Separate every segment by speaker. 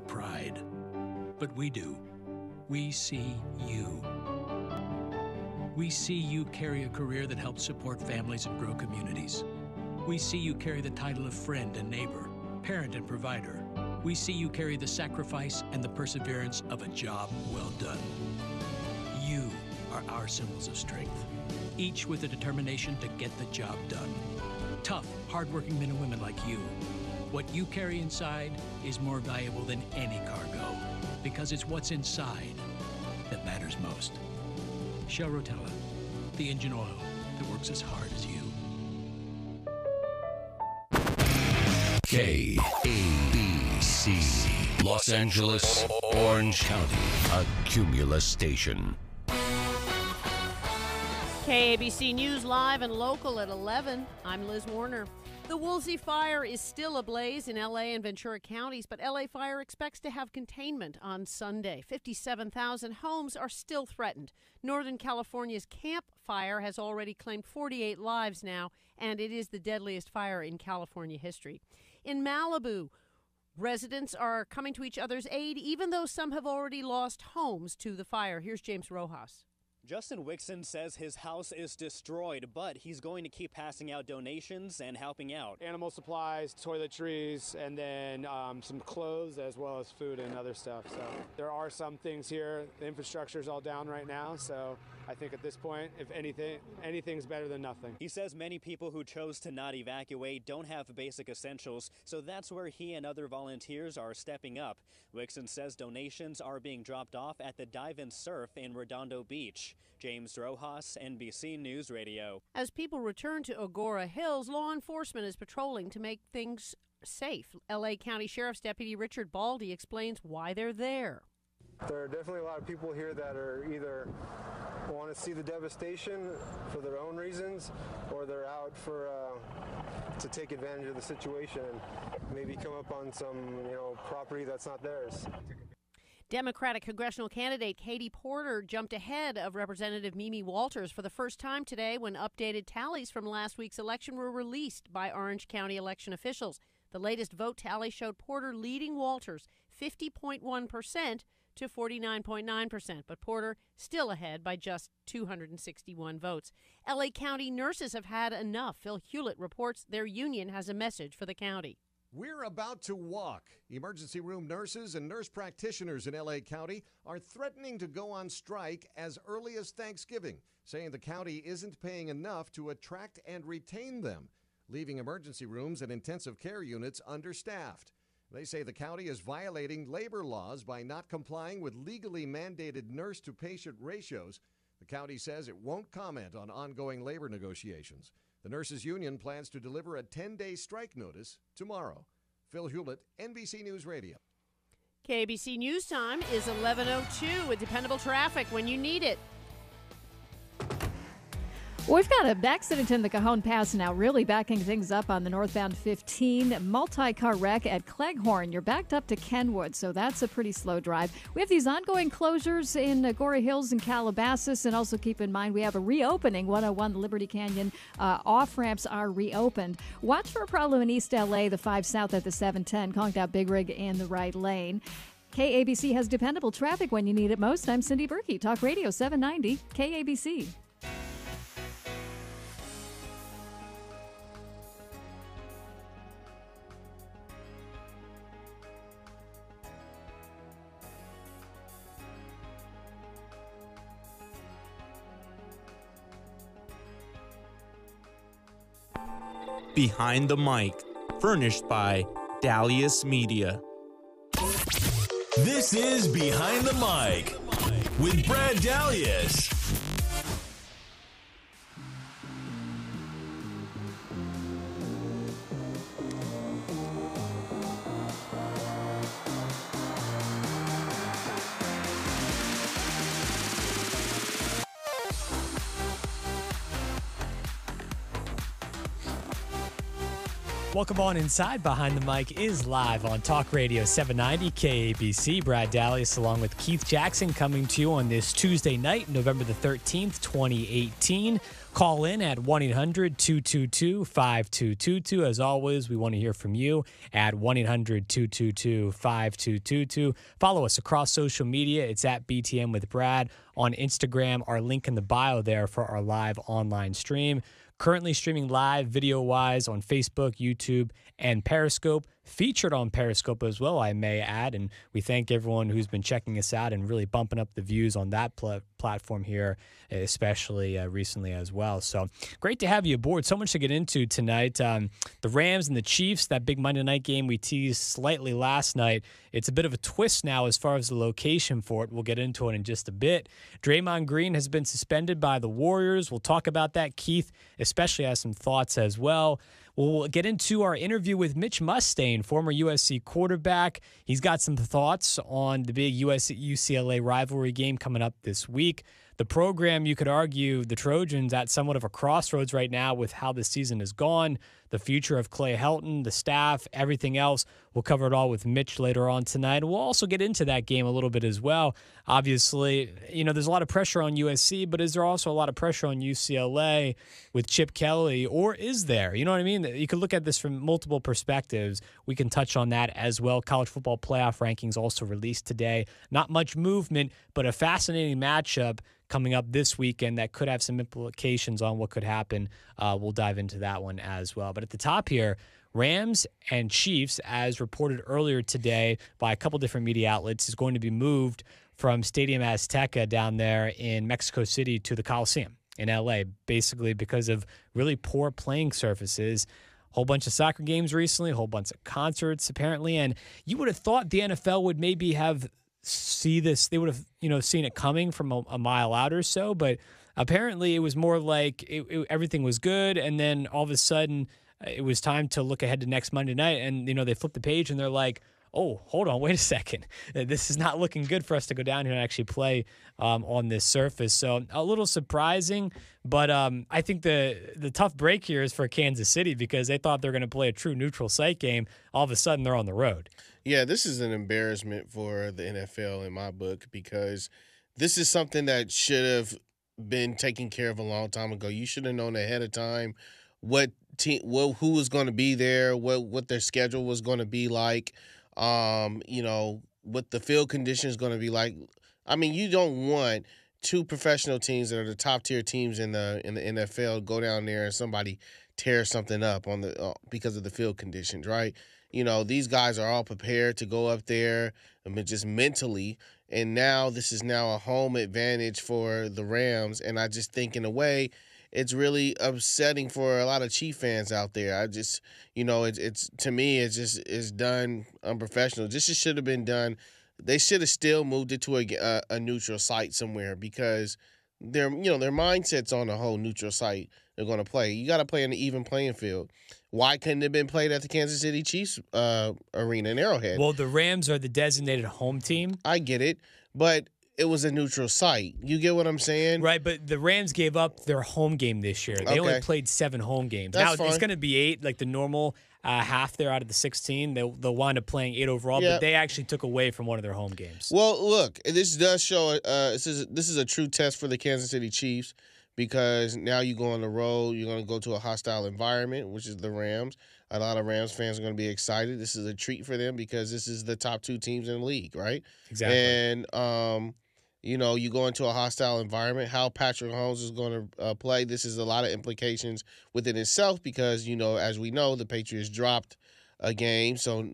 Speaker 1: take pride. But we do. We see you. We see you carry a career that helps support families and grow communities. We see you carry the title of friend and neighbor, parent and provider. We see you carry the sacrifice and the perseverance of a job well done. You are our symbols of strength, each with a determination to get the job done. Tough, hardworking men and women like you. What you carry inside is more valuable than any cargo, because it's what's inside that matters most. Shell Rotella, the engine oil that works as hard as you.
Speaker 2: KABC, Los Angeles, Orange County, a Cumulus station.
Speaker 3: KABC News live and local at 11. I'm Liz Warner. The Woolsey fire is still ablaze in L.A. and Ventura counties, but L.A. Fire expects to have containment on Sunday. 57,000 homes are still threatened. Northern California's Camp Fire has already claimed 48 lives now, and it is the deadliest fire in California history. In Malibu, residents are coming to each other's aid, even though some have already lost homes to the fire. Here's James Rojas.
Speaker 4: Justin Wixon says his house is destroyed, but he's going to keep passing out donations and helping out.
Speaker 5: Animal supplies, toiletries, and then some clothes as well as food and other stuff. So there are some things here. The infrastructure is all down right now, so I think at this point, if anything's better than nothing.
Speaker 4: He says many people who chose to not evacuate don't have basic essentials, so that's where he and other volunteers are stepping up. Wixon says donations are being dropped off at the Dive and Surf in Redondo Beach. James Rojas, NBC News Radio.
Speaker 3: As people return to Agora Hills, law enforcement is patrolling to make things safe. L.A. County Sheriff's Deputy Richard Baldy explains why they're there.
Speaker 6: There are definitely a lot of people here that are either want to see the devastation for their own reasons, or they're out for to take advantage of the situation and maybe come up on some property that's not theirs.
Speaker 3: Democratic congressional candidate Katie Porter jumped ahead of Representative Mimi Walters for the first time today when updated tallies from last week's election were released by Orange County election officials. The latest vote tally showed Porter leading Walters 50.1% to 49.9%, but Porter still ahead by just 261 votes. L.A. County nurses have had enough. Phil Hewlett reports their union has a message for the county.
Speaker 7: We're about to walk. Emergency room nurses and nurse practitioners in L.A. County are threatening to go on strike as early as Thanksgiving, saying the county isn't paying enough to attract and retain them, leaving emergency rooms and intensive care units understaffed. They say the county is violating labor laws by not complying with legally mandated nurse-to-patient ratios. The county says it won't comment on ongoing labor negotiations. The nurses' union plans to deliver a 10-day strike notice tomorrow. Phil Hewlett, NBC News Radio.
Speaker 3: KABC News Time is 11:02 with dependable traffic when you need it.
Speaker 8: We've got an accident in the Cajon Pass now, really backing things up on the northbound 15. Multi-car wreck at Cleghorn. You're backed up to Kenwood, so that's a pretty slow drive. We have these ongoing closures in Agora Hills and Calabasas, and also keep in mind we have a reopening. 101 Liberty Canyon off-ramps are reopened. Watch for a problem in East L.A., the 5 South at the 710, conked out Big Rig in the right lane. KABC has dependable traffic when you need it most. I'm Cindy Berkey, Talk Radio 790, KABC.
Speaker 9: Behind the Mic, furnished by Dalius Media.
Speaker 10: This is Behind the Mic with Brad Dalius.
Speaker 11: Welcome on inside. Behind the Mic is live on Talk Radio 790 KABC. Brad Dallas along with Keith Jackson coming to you on this Tuesday night, November the 13th, 2018. Call in at 1-800-222-5222. As always, we want to hear from you at 1-800-222-5222. Follow us across social media. It's at BTM with Brad on Instagram. Our link in the bio there for our live online stream. Currently streaming live video-wise on Facebook, YouTube, and Periscope. Featured on Periscope as well, I may add. And we thank everyone who's been checking us out and really bumping up the views on that platform here, especially recently as well. So great to have you aboard. So much to get into tonight. The Rams and the Chiefs, that big Monday night game we teased slightly last night. It's a bit of a twist now as far as the location for it. We'll get into it in just a bit. Draymond Green has been suspended by the Warriors. We'll talk about that. Keith especially has some thoughts as well. We'll get into our interview with Mitch Mustain, former USC quarterback. He's got some thoughts on the big USC-UCLA rivalry game coming up this week. The program, you could argue, the Trojans at somewhat of a crossroads right now with how the season has gone, the future of Clay Helton, the staff, everything else. We'll cover it all with Mitch later on tonight. We'll also get into that game a little bit as well. Obviously, there's a lot of pressure on USC, but is there also a lot of pressure on UCLA with Chip Kelly, or is there? You know what I mean? You can look at this from multiple perspectives. We can touch on that as well. College football playoff rankings also released today. Not much movement, but a fascinating matchup coming up this weekend that could have some implications on what could happen. We'll dive into that one as well. But at the top here, Rams and Chiefs, as reported earlier today by a couple different media outlets, is going to be moved from Stadium Azteca down there in Mexico City to the Coliseum in L.A., basically because of really poor playing surfaces. Whole bunch of soccer games recently, a whole bunch of concerts apparently, and you would have thought the NFL would maybe have seen it coming from a mile out or so, but apparently it was more like everything was good, and then all of a sudden it was time to look ahead to next Monday night, and they flipped the page and they're like, oh, hold on, wait a second. This is not looking good for us to go down here and actually play on this surface. So a little surprising, but I think the tough break here is for Kansas City because they thought they were going to play a true neutral site game. All of a sudden, they're on the road.
Speaker 12: Yeah, this is an embarrassment for the NFL in my book because this is something that should have been taken care of a long time ago. You should have known ahead of time who was going to be there, what their schedule was going to be like, what the field condition is going to be like. I mean, you don't want two professional teams that are the top tier teams in the NFL go down there and somebody tear something up on because of the field conditions, right? These guys are all prepared to go up there, just mentally, and now this is now a home advantage for the Rams, and I just think in a way it's really upsetting for a lot of Chief fans out there. I just, it's to me, it's done unprofessional. This should have been done. They should have still moved it to a neutral site somewhere because their mindset's on a whole neutral site they're going to play. You got to play in an even playing field. Why couldn't it have been played at the Kansas City Chiefs arena in Arrowhead?
Speaker 11: Well, the Rams are the designated home team.
Speaker 12: I get it, but it was a neutral site. You get what I'm saying?
Speaker 11: Right, but the Rams gave up their home game this year. They only played 7 home games.
Speaker 12: That's
Speaker 11: It's going to be 8, like the normal half there out of the 16. They'll wind up playing 8 overall, but they actually took away from one of their home games.
Speaker 12: Well, look, this does show this is a true test for the Kansas City Chiefs because now you go on the road, you're going to go to a hostile environment, which is the Rams. A lot of Rams fans are going to be excited. This is a treat for them because this is the top 2 teams in the league, right?
Speaker 11: Exactly.
Speaker 12: And you go into a hostile environment, how Patrick Mahomes is going to play. This is a lot of implications within itself because, as we know, the Patriots dropped a game. So,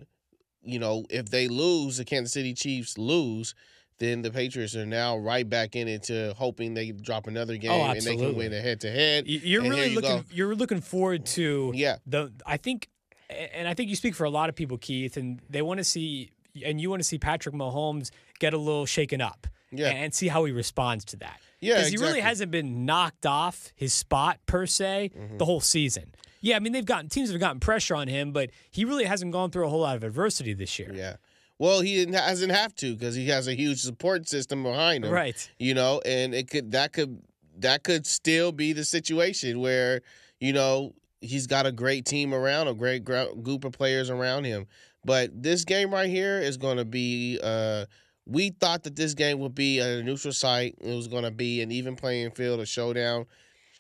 Speaker 12: if they lose, the Kansas City Chiefs lose, then the Patriots are now right back in it to hoping they drop another game and they can win a head-to-head.
Speaker 11: You're really looking forward to I think you speak for a lot of people, Keith, and they want to see and you want to see Patrick Mahomes get a little shaken up and see how he responds to that.
Speaker 12: Yeah,
Speaker 11: because he really hasn't been knocked off his spot per se the whole season. Yeah, I mean teams have gotten pressure on him, but he really hasn't gone through a whole lot of adversity this year.
Speaker 12: Yeah. Well, he hasn't have to because he has a huge support system behind him.
Speaker 11: Right.
Speaker 12: And that could still be the situation where, he's got a great team around, a great group of players around him. But this game right here is going to be we thought that this game would be at a neutral site. It was going to be an even playing field, a showdown.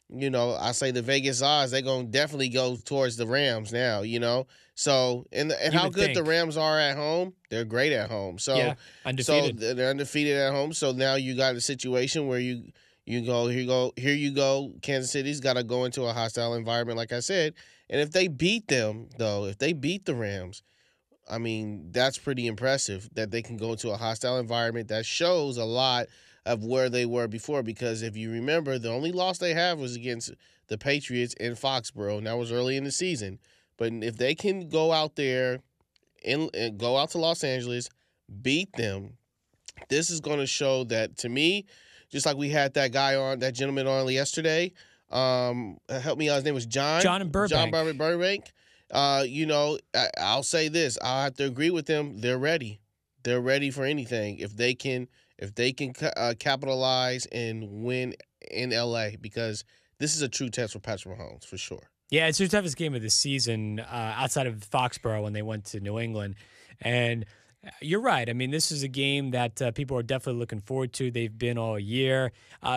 Speaker 12: You know, I say the Vegas odds, they're going to definitely go towards the Rams now, you know. So, and how good the Rams are at home, they're great at home. So,
Speaker 11: yeah, undefeated.
Speaker 12: So they're undefeated at home. So now you got a situation where here you go. Kansas City's got to go into a hostile environment, like I said. And if they beat them, though, if they beat the Rams, I mean, that's pretty impressive that they can go into a hostile environment. That shows a lot of where they were before, because if you remember, the only loss they have was against the Patriots in Foxborough, and that was early in the season. But if they can go out there and go out to Los Angeles, beat them, this is going to show that, to me, just like we had that gentleman on yesterday. Help me out. His name was John.
Speaker 11: John Burbank.
Speaker 12: John Burbank. You know, I'll say this. I'll have to agree with them. They're ready. They're ready for anything if they can capitalize and win in L.A., because this is a true test for Patrick Mahomes for sure.
Speaker 11: Yeah, it's the toughest game of the season outside of Foxborough when they went to New England. And you're right. I mean, this is a game that people are definitely looking forward to. They've been all year.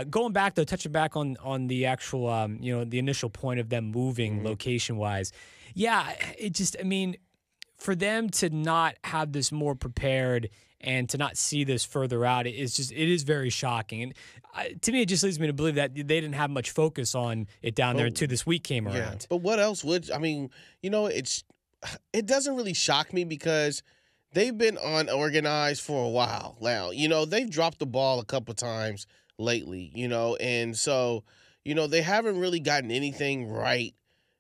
Speaker 11: Going back, though, touching back on the actual, the initial point of them moving location-wise. Yeah, for them to not have this more prepared and to not see this further out, it is very shocking. And to me, it just leads me to believe that they didn't have much focus on it down there until this week came around.
Speaker 12: Yeah, but what else would, it doesn't really shock me because they've been unorganized for a while now. You know, they've dropped the ball a couple times lately, and so, they haven't really gotten anything right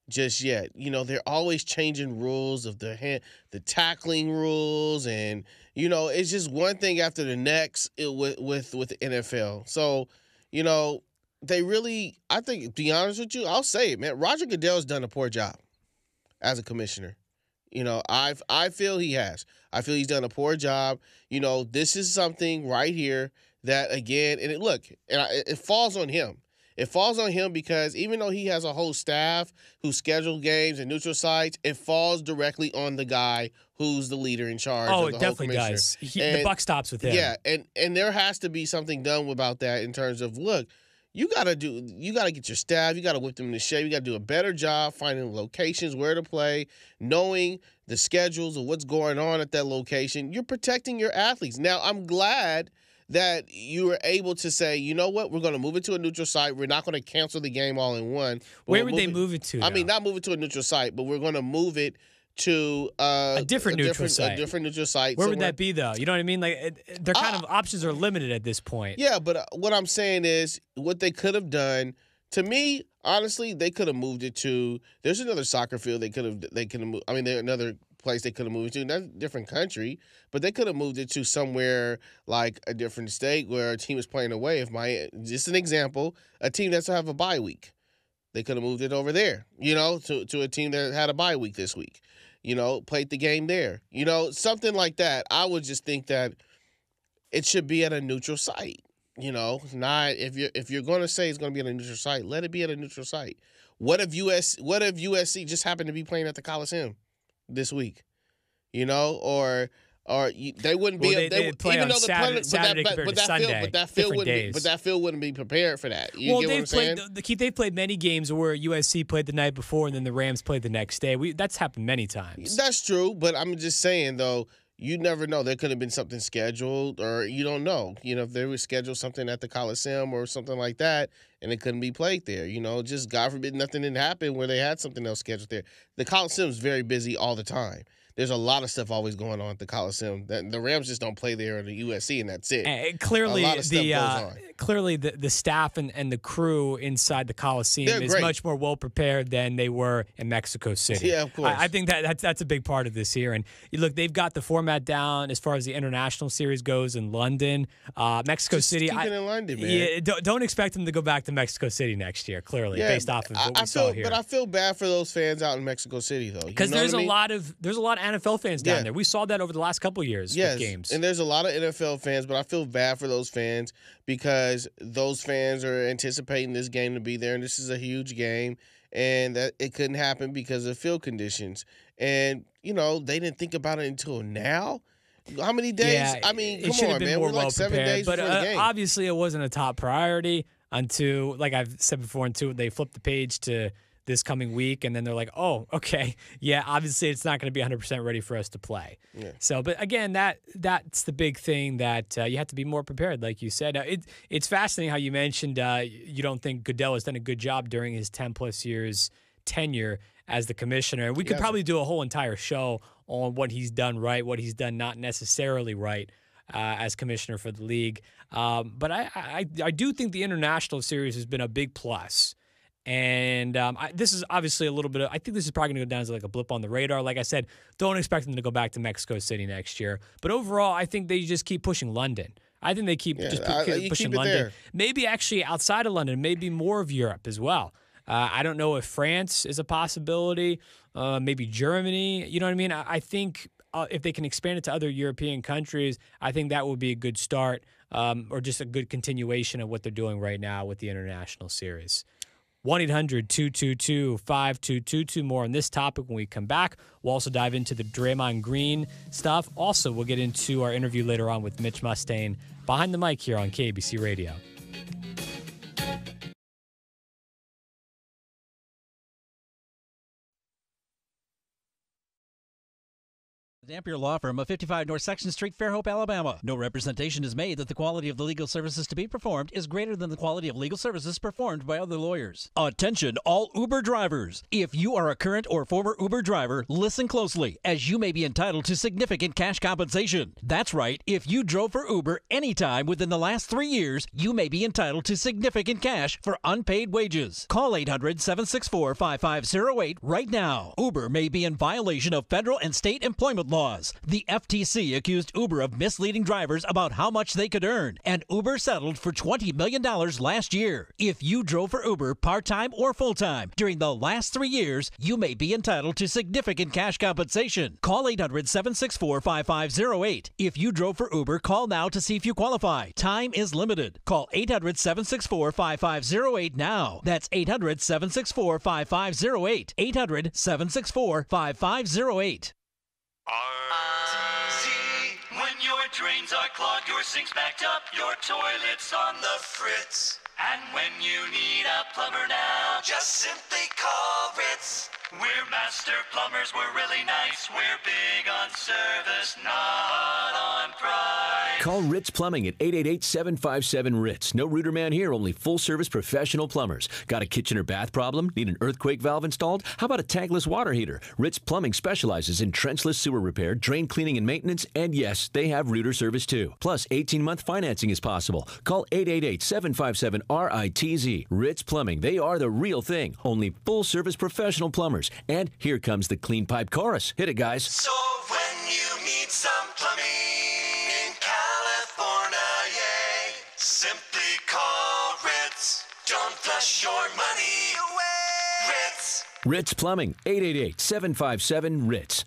Speaker 12: just yet. They're always changing rules of the tackling rules, and it's just one thing after the next with the NFL. So, they really, I think, to be honest with you, I'll say it, man. Roger Goodell's done a poor job as a commissioner. I feel he has. I feel he's done a poor job. This is something right here that, again, and it falls on him. It falls on him because even though he has a whole staff who schedule games and neutral sites, it falls directly on the guy who's the leader in charge.
Speaker 11: Oh,
Speaker 12: of the
Speaker 11: it definitely
Speaker 12: whole
Speaker 11: does. The buck stops with him.
Speaker 12: Yeah, and there has to be something done about that in terms of, look, you gotta get your staff, you gotta whip them into shape, you gotta do a better job finding locations where to play, knowing the schedules of what's going on at that location. You're protecting your athletes. Now, I'm glad that you were able to say, you know what, we're going to move it to a neutral site. We're not going to cancel the game all in one.
Speaker 11: Where would they move it to?
Speaker 12: I mean, not move it to a neutral site, but we're going to move it to
Speaker 11: a different neutral site.
Speaker 12: A different neutral site.
Speaker 11: Where would that be, though? You know what I mean? Like, their kind of options are limited at this point.
Speaker 12: Yeah, but what I'm saying is what they could have done, to me, honestly, they could have moved it to, there's another soccer field they could have moved. I mean, there's another place they could have moved to. That's a different country, but they could have moved it to somewhere like a different state where a team is playing away. Just an example, a team that's have a bye week, they could have moved it over there, to a team that had a bye week this week, played the game there, something like that. I would just think that it should be at a neutral site, not if you're going to say it's going to be at a neutral site, let it be at a neutral site. What if USC just happened to be playing at the Coliseum this week, or they wouldn't be.
Speaker 11: They play on Saturday compared to Sunday.
Speaker 12: But that field wouldn't be prepared for that.
Speaker 11: They've played many games where USC played the night before and then the Rams played the next day. That's happened many times.
Speaker 12: That's true, but I'm just saying though, you never know. There could have been something scheduled, or you don't know. If they would schedule something at the Coliseum or something like that, and it couldn't be played there. Just God forbid nothing didn't happen where they had something else scheduled there. The Coliseum is very busy all the time. There's a lot of stuff always going on at the Coliseum. The Rams just don't play there, or the USC, and that's it.
Speaker 11: And clearly,
Speaker 12: a lot of stuff goes on.
Speaker 11: Clearly, the staff and the crew inside the Coliseum is
Speaker 12: great.
Speaker 11: much more well prepared than they were in Mexico City.
Speaker 12: Yeah, of course.
Speaker 11: I think that's a big part of this here. And look, they've got the format down as far as the international series goes in London, Mexico City.
Speaker 12: Keep it in London, man.
Speaker 11: Yeah, don't expect them to go back to Mexico City next year. Clearly, based off of what we saw here.
Speaker 12: But I feel bad for those fans out in Mexico City, though,
Speaker 11: because there's a lot of NFL fans down there. We saw that over the last couple of years with games.
Speaker 12: And there's a lot of NFL fans, but I feel bad for those fans because those fans are anticipating this game to be there, and this is a huge game. and that it couldn't happen because of field conditions. And, they didn't think about it until now. How many days?
Speaker 11: Yeah,
Speaker 12: I mean,
Speaker 11: it
Speaker 12: come on,
Speaker 11: been
Speaker 12: man.
Speaker 11: more
Speaker 12: We're like 7 days
Speaker 11: but
Speaker 12: before the game.
Speaker 11: obviously it wasn't a top priority until, like I've said before, until they flipped the page to this coming week, and then they're like, oh, okay, yeah, obviously it's not going to be 100% ready for us to play.
Speaker 12: Yeah.
Speaker 11: So, but again, that's the big thing that you have to be more prepared, like you said. It's fascinating how you mentioned you don't think Goodell has done a good job during his 10-plus years tenure as the commissioner. We could probably do a whole entire show on what he's done right, what he's done not necessarily right as commissioner for the league. But I do think the international series has been a big plus. And this is obviously a little bit of, I think this is probably going to go down as like a blip on the radar. Like I said, don't expect them to go back to Mexico City next year. But overall, I think they just keep pushing London. I think they keep pushing London.
Speaker 12: There.
Speaker 11: Maybe actually outside of London, maybe more of Europe as well. I don't know if France is a possibility, maybe Germany. You know what I mean? I think if they can expand it to other European countries, I think that would be a good start or just a good continuation of what they're doing right now with the international series. 1-800-222-5222. More on this topic when we come back. We'll also dive into the Draymond Green stuff. Also, we'll get into our interview later on with Mitch Mustain behind the mic here on KBC Radio.
Speaker 13: Dampier Law Firm of 55 North Section Street, Fairhope, Alabama. No representation is made that the quality of the legal services to be performed is greater than the quality of legal services performed by other lawyers. Attention, all Uber drivers. If you are a current or former Uber driver, listen closely, as you may be entitled to significant cash compensation. That's right, if you drove for Uber anytime within the last 3 years, you may be entitled to significant cash for unpaid wages. Call 800-764-5508 right now. Uber may be in violation of federal and state employment laws. The FTC accused Uber of misleading drivers about how much they could earn, and Uber settled for $20 million last year. If you drove for Uber part-time or full-time during the last 3 years, you may be entitled to significant cash compensation. Call 800-764-5508. If you drove for Uber, call now to see if you qualify. Time is limited. Call 800-764-5508 now. That's 800-764-5508. 800-764-5508.
Speaker 14: RTZ. When your drains are clogged, your sink's backed up, your toilet's on the fritz. And when you need a plumber now, just simply call Ritz. We're master plumbers, we're really nice. We're big on service, not on price.
Speaker 15: Call Ritz Plumbing at 888-757-RITZ. No rooter man here, only full-service professional plumbers. Got a kitchen or bath problem? Need an earthquake valve installed? How about a tankless water heater? Ritz Plumbing specializes in trenchless sewer repair, drain cleaning and maintenance, and yes, they have rooter service too. Plus, 18-month financing is possible. Call 888-757-RITZ. Ritz Plumbing, they are the real thing. Only full-service professional plumbers. And here comes the clean pipe chorus. Hit it, guys.
Speaker 14: So when you need some plumbing in California, yeah, simply call Ritz. Don't flush your money away. Ritz.
Speaker 15: Ritz Plumbing, 888-757-RITZ.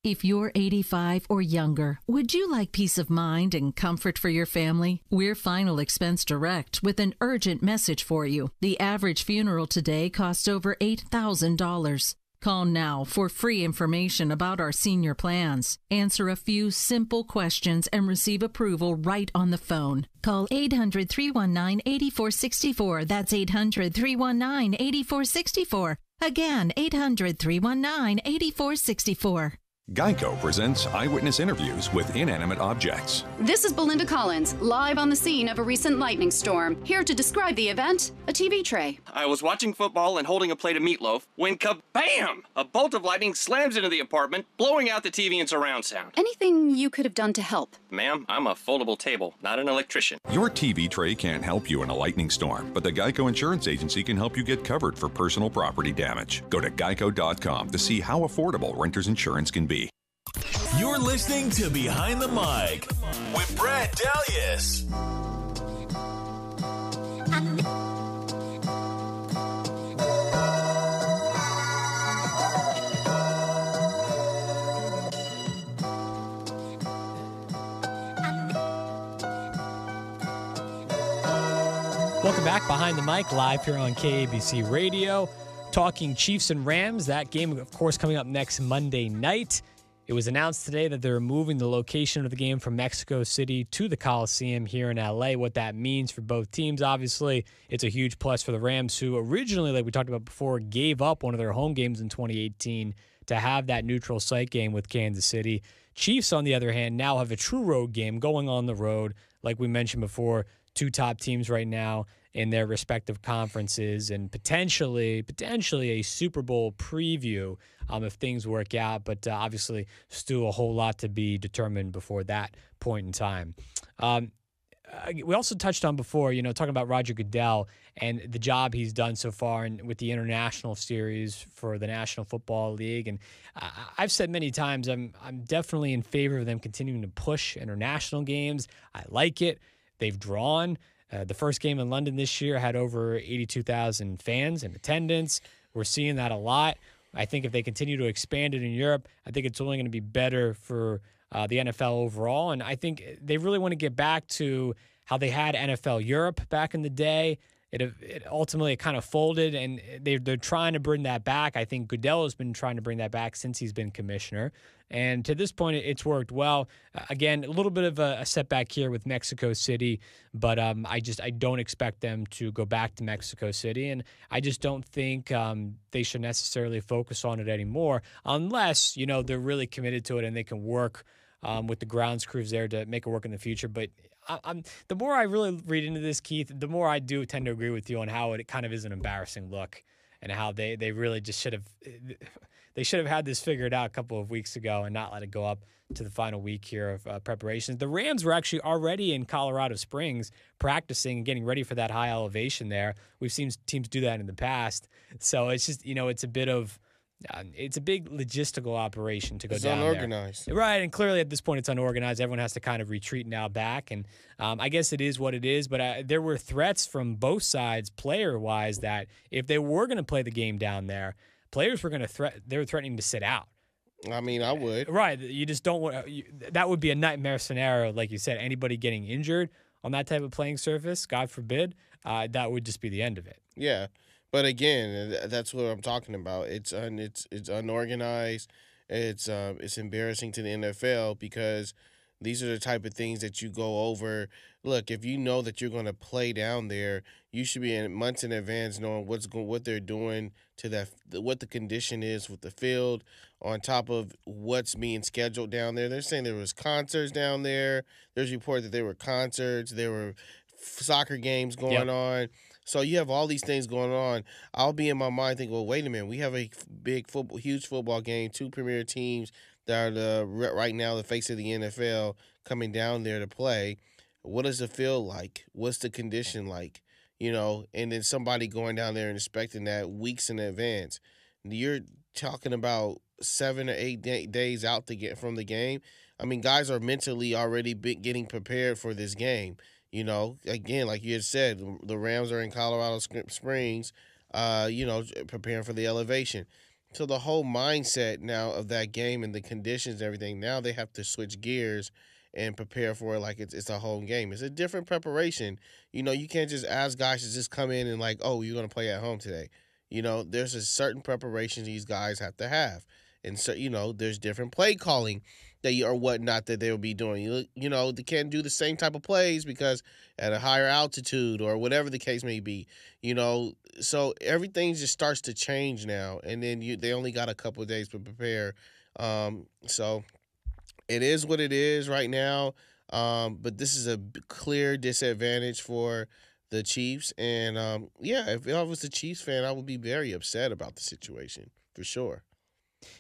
Speaker 16: If you're 85 or younger, would you like peace of mind and comfort for your family? We're Final Expense Direct with an urgent message for you. The average funeral today costs over $8,000. Call now for free information about our senior plans. Answer a few simple questions and receive approval right on the phone. Call 800-319-8464. That's 800-319-8464. Again, 800-319-8464.
Speaker 17: Geico presents eyewitness interviews with inanimate objects.
Speaker 18: This is Belinda Collins, live on the scene of a recent lightning storm. Here to describe the event, a TV tray.
Speaker 19: I was watching football and holding a plate of meatloaf when kabam! A bolt of lightning slams into the apartment, blowing out the TV and surround sound.
Speaker 18: Anything you could have done to help?
Speaker 19: Ma'am, I'm a foldable table, not an electrician.
Speaker 17: Your TV tray can't help you in a lightning storm, but the Geico Insurance Agency can help you get covered for personal property damage. Go to geico.com to see how affordable renter's insurance can be.
Speaker 10: You're listening to Behind the Mic with Brad Dalius.
Speaker 11: Welcome back, Behind the Mic, live here on KABC Radio. talking Chiefs and Rams. That game, of course, coming up next Monday night. It was announced today that they're moving the location of the game from Mexico City to the Coliseum here in LA. What that means for both teams, obviously, it's a huge plus for the Rams, who originally, like we talked about before, gave up one of their home games in 2018 to have that neutral site game with Kansas City. Chiefs, on the other hand, now have a true road game going on the road. Like we mentioned before, two top teams right now in their respective conferences, and potentially a Super Bowl preview if things work out. But obviously, still a whole lot to be determined before that point in time. We also touched on before, talking about Roger Goodell and the job he's done so far and with the international series for the National Football League. And I've said many times, I'm definitely in favor of them continuing to push international games. I like it. They've drawn. The first game in London this year had over 82,000 fans in attendance. We're seeing that a lot. I think if they continue to expand it in Europe, I think it's only going to be better for the NFL overall. And I think they really want to get back to how they had NFL Europe back in the day. It ultimately kind of folded, and they're trying to bring that back. I think Goodell has been trying to bring that back since he's been commissioner. And to this point, it's worked well. Again, a little bit of a setback here with Mexico City, but I don't expect them to go back to Mexico City, and I just don't think they should necessarily focus on it anymore unless, they're really committed to it and they can work with the grounds crews there to make it work in the future. But the more I really read into this, Keith, the more I do tend to agree with you on how it kind of is an embarrassing look and how they really just should have had this figured out a couple of weeks ago and not let it go up to the final week here of preparations. The Rams were actually already in Colorado Springs practicing and getting ready for that high elevation there. We've seen teams do that in the past. So it's just, it's a bit of it's a big logistical operation to go down there. It's
Speaker 12: unorganized.
Speaker 11: Right, and clearly at this point it's unorganized. Everyone has to kind of retreat now back, and I guess it is what it is, but there were threats from both sides player-wise that if they were going to play the game down there, players were going to they were threatening to sit out.
Speaker 12: I mean, I would.
Speaker 11: Right, you just don't want that would be a nightmare scenario, like you said, anybody getting injured on that type of playing surface, God forbid, that would just be the end of it.
Speaker 12: Yeah. But again, that's what I'm talking about. It's unorganized. It's embarrassing to the NFL because these are the type of things that you go over. Look, if you know that you're going to play down there, you should be in months in advance knowing what they're doing to that, what the condition is with the field, on top of what's being scheduled down there. They're saying there was concerts down there. There's reports that there were concerts. There were soccer games going on. So you have all these things going on. I'll be in my mind thinking, well, wait a minute. We have a huge football game, two premier teams that are right now the face of the NFL coming down there to play. What does it feel like? What's the condition like? And then somebody going down there and expecting that weeks in advance. You're talking about 7 or 8 days out to get from the game. I mean, guys are mentally already getting prepared for this game. Again, like you had said, the Rams are in Colorado Springs, preparing for the elevation. So the whole mindset now of that game and the conditions and everything, now they have to switch gears and prepare for it like it's a home game. It's a different preparation. You can't just ask guys to just come in and like, oh, you're going to play at home today. There's a certain preparation these guys have to have. And so, there's different play calling or whatnot that they'll be doing. They can't do the same type of plays because at a higher altitude or whatever the case may be. So everything just starts to change now, and then they only got a couple of days to prepare. So it is what it is right now. But this is a clear disadvantage for the Chiefs, and if I was a Chiefs fan, I would be very upset about the situation for sure.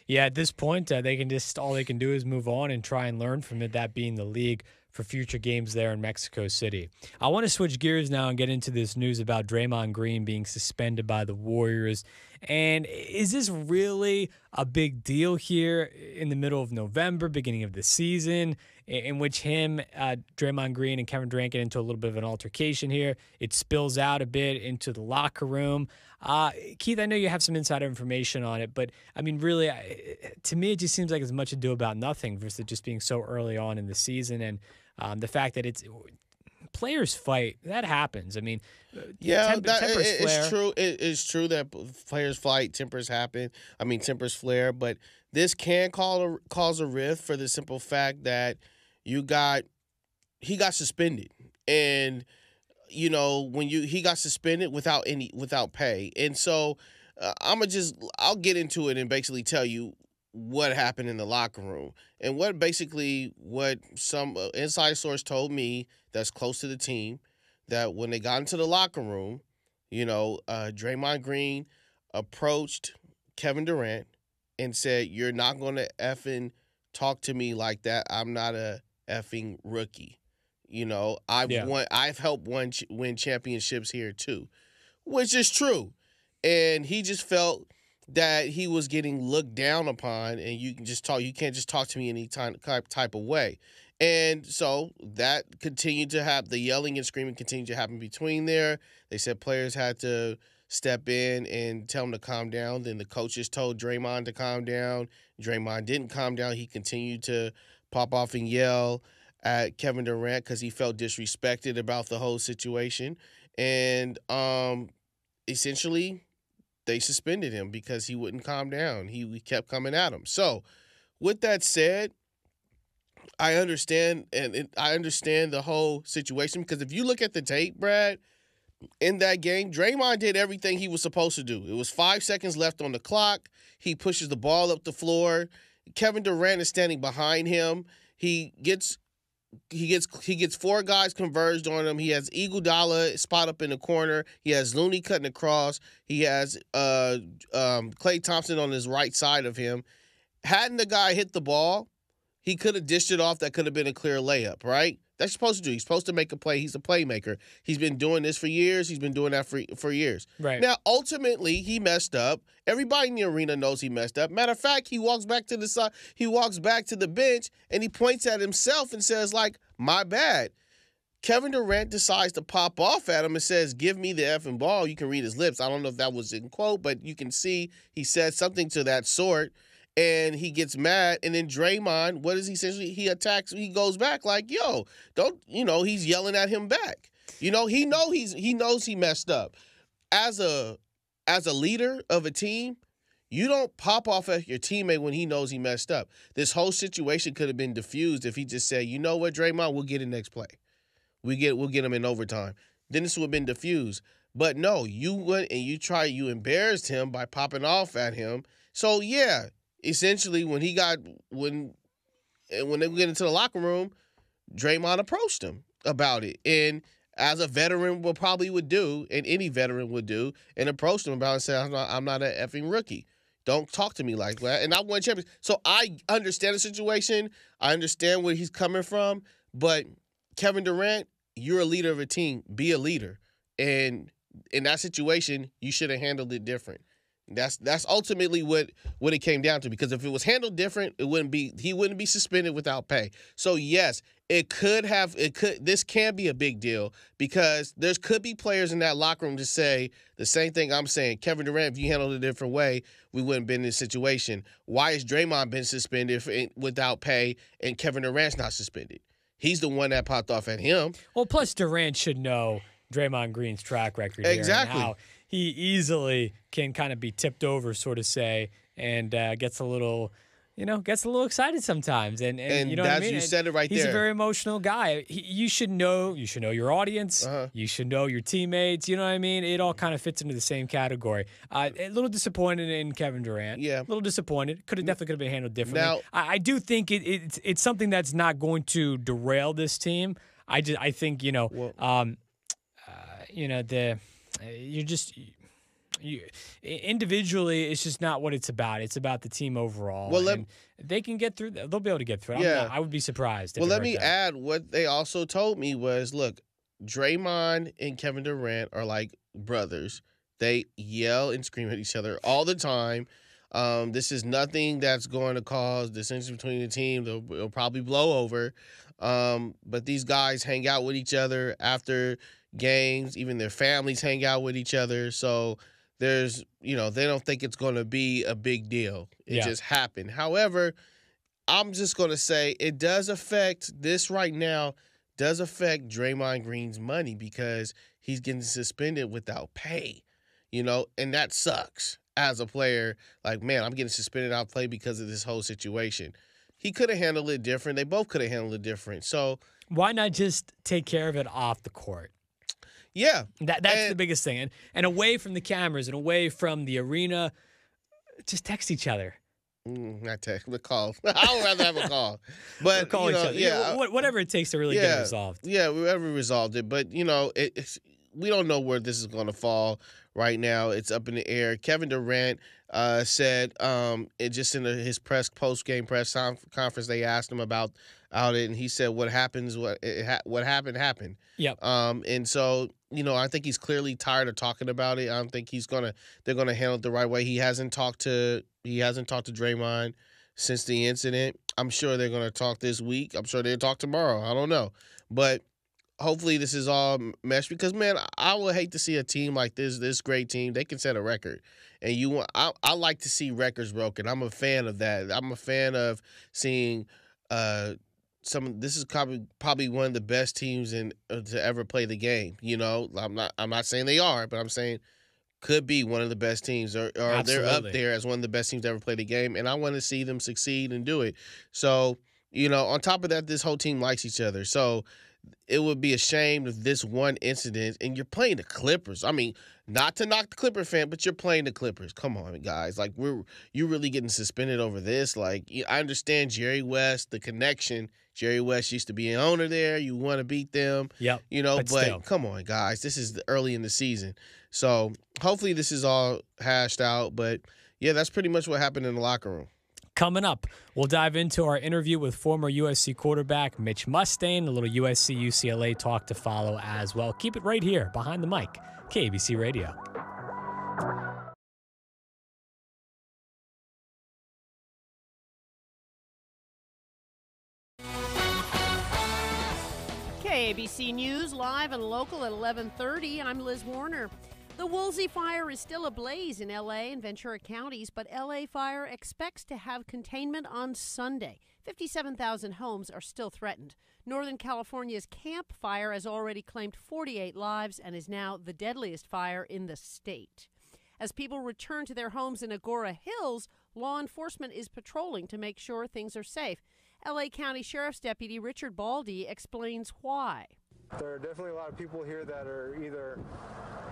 Speaker 11: Yeah, at this point, all they can do is move on and try and learn from it, that being the league, for future games there in Mexico City. I want to switch gears now and get into this news about Draymond Green being suspended by the Warriors. And is this really a big deal here in the middle of November, beginning of the season, in which Draymond Green and Kevin Durant get into a little bit of an altercation here? It spills out a bit into the locker room. Keith, I know you have some insider information on it, but I mean, really, to me, it just seems like it's much ado about nothing versus just being so early on in the season. And the fact that players fight. That happens. I mean,
Speaker 12: it's true. It's true that players fight, tempers flare, but this can cause a rift for the simple fact that he got suspended, and when he got suspended without pay, and so I'll get into it and basically tell you what happened in the locker room and what some inside source told me that's close to the team, that when they got into the locker room, Draymond Green approached Kevin Durant and said, "You're not going to effing talk to me like that. I'm not a effing rookie. I've helped win championships here too," which is true. And he just felt that he was getting looked down upon, and you can't just talk to me any type of way. And so that continued to happen. The yelling and screaming continued to happen between there. They said players had to step in and tell him to calm down. Then the coaches told Draymond to calm down. Draymond didn't calm down. He continued to pop off and yell at Kevin Durant because he felt disrespected about the whole situation. And essentially they suspended him because he wouldn't calm down. He kept coming at him. So with that said, I understand, and I understand the whole situation, because if you look at the tape, Brad, in that game, Draymond did everything he was supposed to do. It was 5 seconds left on the clock. He pushes the ball up the floor. Kevin Durant is standing behind him. He gets 4 guys converged on him. He has Iguodala spot up in the corner. He has Looney cutting across. He has Klay Thompson on his right side of him. Hadn't the guy hit the ball, he could have dished it off. That could have been a clear layup, right? That's supposed to do. He's supposed to make a play. He's a playmaker. He's been doing this for years. He's been doing that for years.
Speaker 11: Right.
Speaker 12: Now, ultimately, he messed up. Everybody in the arena knows he messed up. Matter of fact, he walks back to the side. He walks back to the bench, and he points at himself and says, "My bad." Kevin Durant decides to pop off at him and says, "Give me the effing ball." You can read his lips. I don't know if that was in quote, but you can see he said something to that sort. And he gets mad, and then Draymond, what is he essentially? He attacks. He goes back like, "Yo, don't." He's yelling at him back. He knows he messed up. As a leader of a team, you don't pop off at your teammate when he knows he messed up. This whole situation could have been diffused if he just said, "You know what, Draymond, we'll get it next play. We'll get him in overtime." Then this would have been diffused. But no, you went and you embarrassed him by popping off at him. So yeah. Essentially, when they get into the locker room, Draymond approached him about it. And as a veteran would do, and any veteran would do, and approached him about it and said, I'm not an effing rookie. Don't talk to me like that. And I won champions. So I understand the situation. I understand where he's coming from. But Kevin Durant, you're a leader of a team. Be a leader. And in that situation, you should have handled it different. That's ultimately what it came down to, because if it was handled different, he wouldn't be suspended without pay. So yes, this can be a big deal, because there could be players in that locker room to say the same thing I'm saying. Kevin Durant, if you handled it a different way, we wouldn't been in this situation. Why has Draymond been suspended without pay and Kevin Durant's not suspended? He's the one that popped off at him.
Speaker 11: Well, plus Durant should know Draymond Green's track record here.
Speaker 12: Exactly.
Speaker 11: And how he easily can kind of be tipped over, sort of say, and gets a little excited sometimes. And you know what I mean?
Speaker 12: You said it right there.
Speaker 11: He's a very emotional guy. You should know your audience.
Speaker 12: Uh-huh.
Speaker 11: You should know your teammates. You know what I mean? It all kind of fits into the same category. A little disappointed in Kevin Durant.
Speaker 12: Yeah.
Speaker 11: A little disappointed. Definitely could have been handled differently.
Speaker 12: Now,
Speaker 11: I do think it's something that's not going to derail this team. I think individually, it's just not what it's about. It's about the team overall.
Speaker 12: Well,
Speaker 11: they can get through that. They'll be able to get through it.
Speaker 12: Yeah.
Speaker 11: I would be surprised.
Speaker 12: Well, let me add, what they also told me was, look, Draymond and Kevin Durant are like brothers. They yell and scream at each other all the time. This is nothing that's going to cause dissension between the team. It'll probably blow over. But these guys hang out with each other after games. Even their families hang out with each other. So there's, they don't think it's going to be a big deal. It just happened. However, I'm just going to say it does affect this right now, does affect Draymond Green's money because he's getting suspended without pay, and that sucks as a player. Like, man, I'm getting suspended out of play because of this whole situation. He could have handled it different. They both could have handled it different. So
Speaker 11: why not just take care of it off the court?
Speaker 12: Yeah.
Speaker 11: That's the biggest thing. And away from the cameras and away from the arena, just text each other.
Speaker 12: Not text, but call. I would rather have a call. But
Speaker 11: or call each other.
Speaker 12: Yeah,
Speaker 11: whatever it takes to really get it resolved.
Speaker 12: Yeah, whoever resolved it. But, we don't know where this is going to fall right now. It's up in the air. Kevin Durant said it just in his post-game press conference, they asked him about it, and he said what happened happened.
Speaker 11: Yep.
Speaker 12: And so, I think he's clearly tired of talking about it. I don't think they're gonna handle it the right way. He hasn't talked to Draymond since the incident. I'm sure they're gonna talk this week. I'm sure they'll talk tomorrow. I don't know. But hopefully this is all meshed because, man, I would hate to see a team like this great team. They can set a record. And I like to see records broken. I'm a fan of that. I'm a fan of seeing this is probably one of the best teams to ever play the game. I'm not saying they are, but I'm saying could be one of the best teams, or they're up there as one of the best teams to ever play the game. And I want to see them succeed and do it. So, on top of that, this whole team likes each other. So it would be a shame if this one incident, and you're playing the Clippers. I mean, not to knock the Clipper fan, but you're playing the Clippers. Come on, guys. Like, you're really getting suspended over this. Like, I understand Jerry West, the connection. Jerry West used to be an owner there. You want to beat them.
Speaker 11: Yep.
Speaker 12: But come on, guys. This is early in the season. So hopefully this is all hashed out. But, yeah, that's pretty much what happened in the locker room.
Speaker 11: Coming up, we'll dive into our interview with former USC quarterback Mitch Mustain, a little USC-UCLA talk to follow as well. Keep it right here, behind the mic, KABC Radio.
Speaker 3: KABC News, live and local at 11:30. I'm Liz Warner. The Woolsey fire is still ablaze in L.A. and Ventura counties, but L.A. Fire expects to have containment on Sunday. 57,000 homes are still threatened. Northern California's Camp Fire has already claimed 48 lives and is now the deadliest fire in the state. As people return to their homes in Agora Hills, law enforcement is patrolling to make sure things are safe. L.A. County Sheriff's Deputy Richard Baldy explains why.
Speaker 6: There are definitely a lot of people here that are either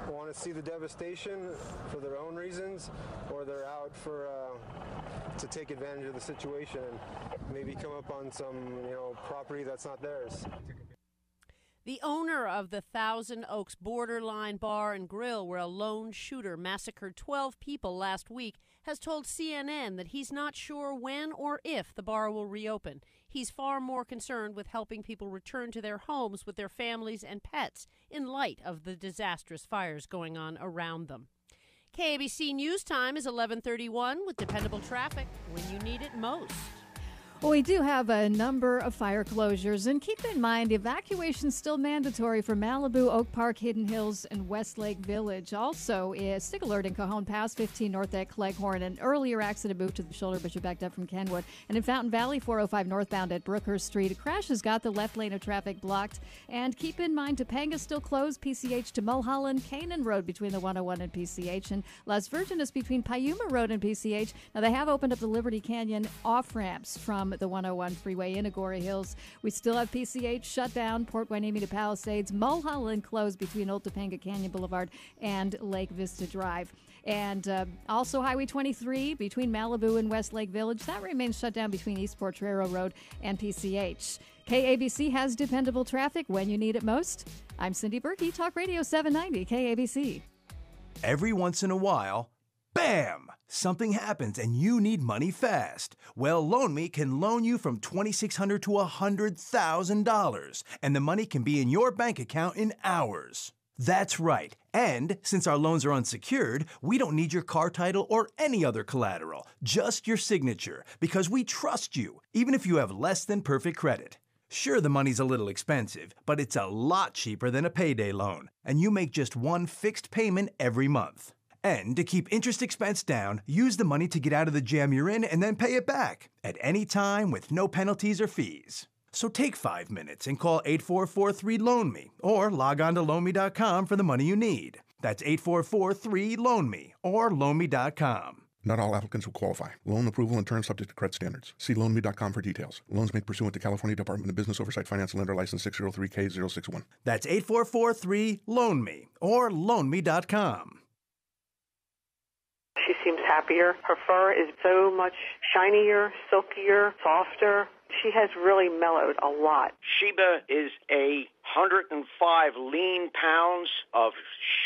Speaker 6: want to see the devastation for their own reasons, or they're out to take advantage of the situation and maybe come up on some property that's not theirs.
Speaker 3: The owner of the Thousand Oaks Borderline Bar and Grill, where a lone shooter massacred 12 people last week, has told CNN that he's not sure when or if the bar will reopen. He's far more concerned with helping people return to their homes with their families and pets in light of the disastrous fires going on around them. KABC News Time is 11:31 with dependable traffic when you need it most.
Speaker 8: Well, we do have a number of fire closures, and keep in mind, evacuation is still mandatory for Malibu, Oak Park, Hidden Hills, and Westlake Village. Also, stick alert in Cajon Pass, 15 north at Cleghorn. An earlier accident moved to the shoulder, but you're backed up from Kenwood. And in Fountain Valley, 405 northbound at Brookhurst Street. A crash has got the left lane of traffic blocked. And keep in mind, Topanga still closed, PCH to Mulholland, Canaan Road between the 101 and PCH, and Las Virgenes between Piuma Road and PCH. Now, they have opened up the Liberty Canyon off-ramps from the 101 freeway in Agora Hills. We still have PCH shut down, Port Hueneme to Palisades, Mulholland closed between Old Topanga Canyon Boulevard and Lake Vista Drive. And also Highway 23 between Malibu and Westlake Village. That remains shut down between East Potrero Road and PCH. KABC has dependable traffic when you need it most. I'm Cindy Berkey, Talk Radio 790 KABC.
Speaker 20: Every once in a while, bam! Something happens and you need money fast. Well, LoanMe can loan you from $2,600 to $100,000, and the money can be in your bank account in hours. That's right. And since our loans are unsecured, we don't need your car title or any other collateral, just your signature, because we trust you, even if you have less than perfect credit. Sure, the money's a little expensive, but it's a lot cheaper than a payday loan, and you make just one fixed payment every month. And to keep interest expense down, use the money to get out of the jam you're in and then pay it back at any time with no penalties or fees. So take 5 minutes and call 844-3-LOAN-ME or log on to loanme.com for the money you need. That's 844-3-LOAN-ME or loanme.com.
Speaker 21: Not all applicants will qualify. Loan approval and terms subject to credit standards. See loanme.com for details. Loans made pursuant to California Department of Business Oversight Finance Lender License 603K061.
Speaker 20: That's 844-3-LOAN-ME or loanme.com.
Speaker 22: She seems happier. Her fur is so much shinier, silkier, softer. She has really mellowed a lot.
Speaker 23: Sheba is 105 lean pounds of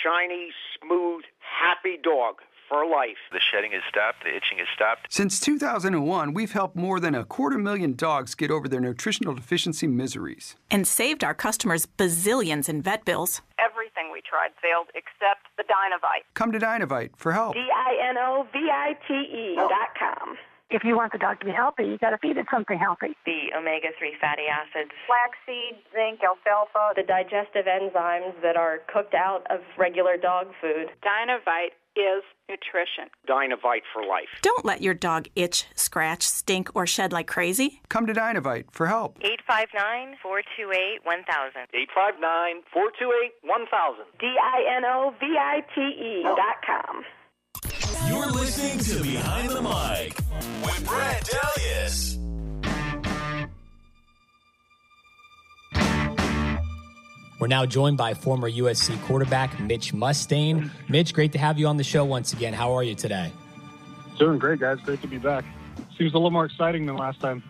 Speaker 23: shiny, smooth, happy dog for life.
Speaker 24: The shedding has stopped. The itching has stopped.
Speaker 25: Since 2001, we've helped more than 250,000 dogs get over their nutritional deficiency miseries.
Speaker 26: And saved our customers bazillions in vet bills.
Speaker 22: Everything we tried failed except the Dynovite.
Speaker 25: Come to Dynovite for help.
Speaker 22: DINOVITE.com.
Speaker 27: If you want the dog to be healthy, you got to feed it something healthy.
Speaker 28: The omega-3 fatty acids,
Speaker 22: flaxseed, zinc, alfalfa,
Speaker 28: the digestive enzymes that are cooked out of regular dog food.
Speaker 22: Dynovite is nutrition.
Speaker 23: Dynovite for life.
Speaker 26: Don't let your dog itch, scratch, stink, or shed like crazy.
Speaker 25: Come to Dynovite for help.
Speaker 28: 859-428-1000.
Speaker 23: 859-428-1000.
Speaker 22: DINOVITE.com.
Speaker 10: You're listening to Behind the Mic with Brad Delius.
Speaker 11: We're now joined by former USC quarterback Mitch Mustain. Mitch, great to have you on the show once again. How are you today?
Speaker 29: Doing great, guys. Great to be back. Seems a little more exciting than last time.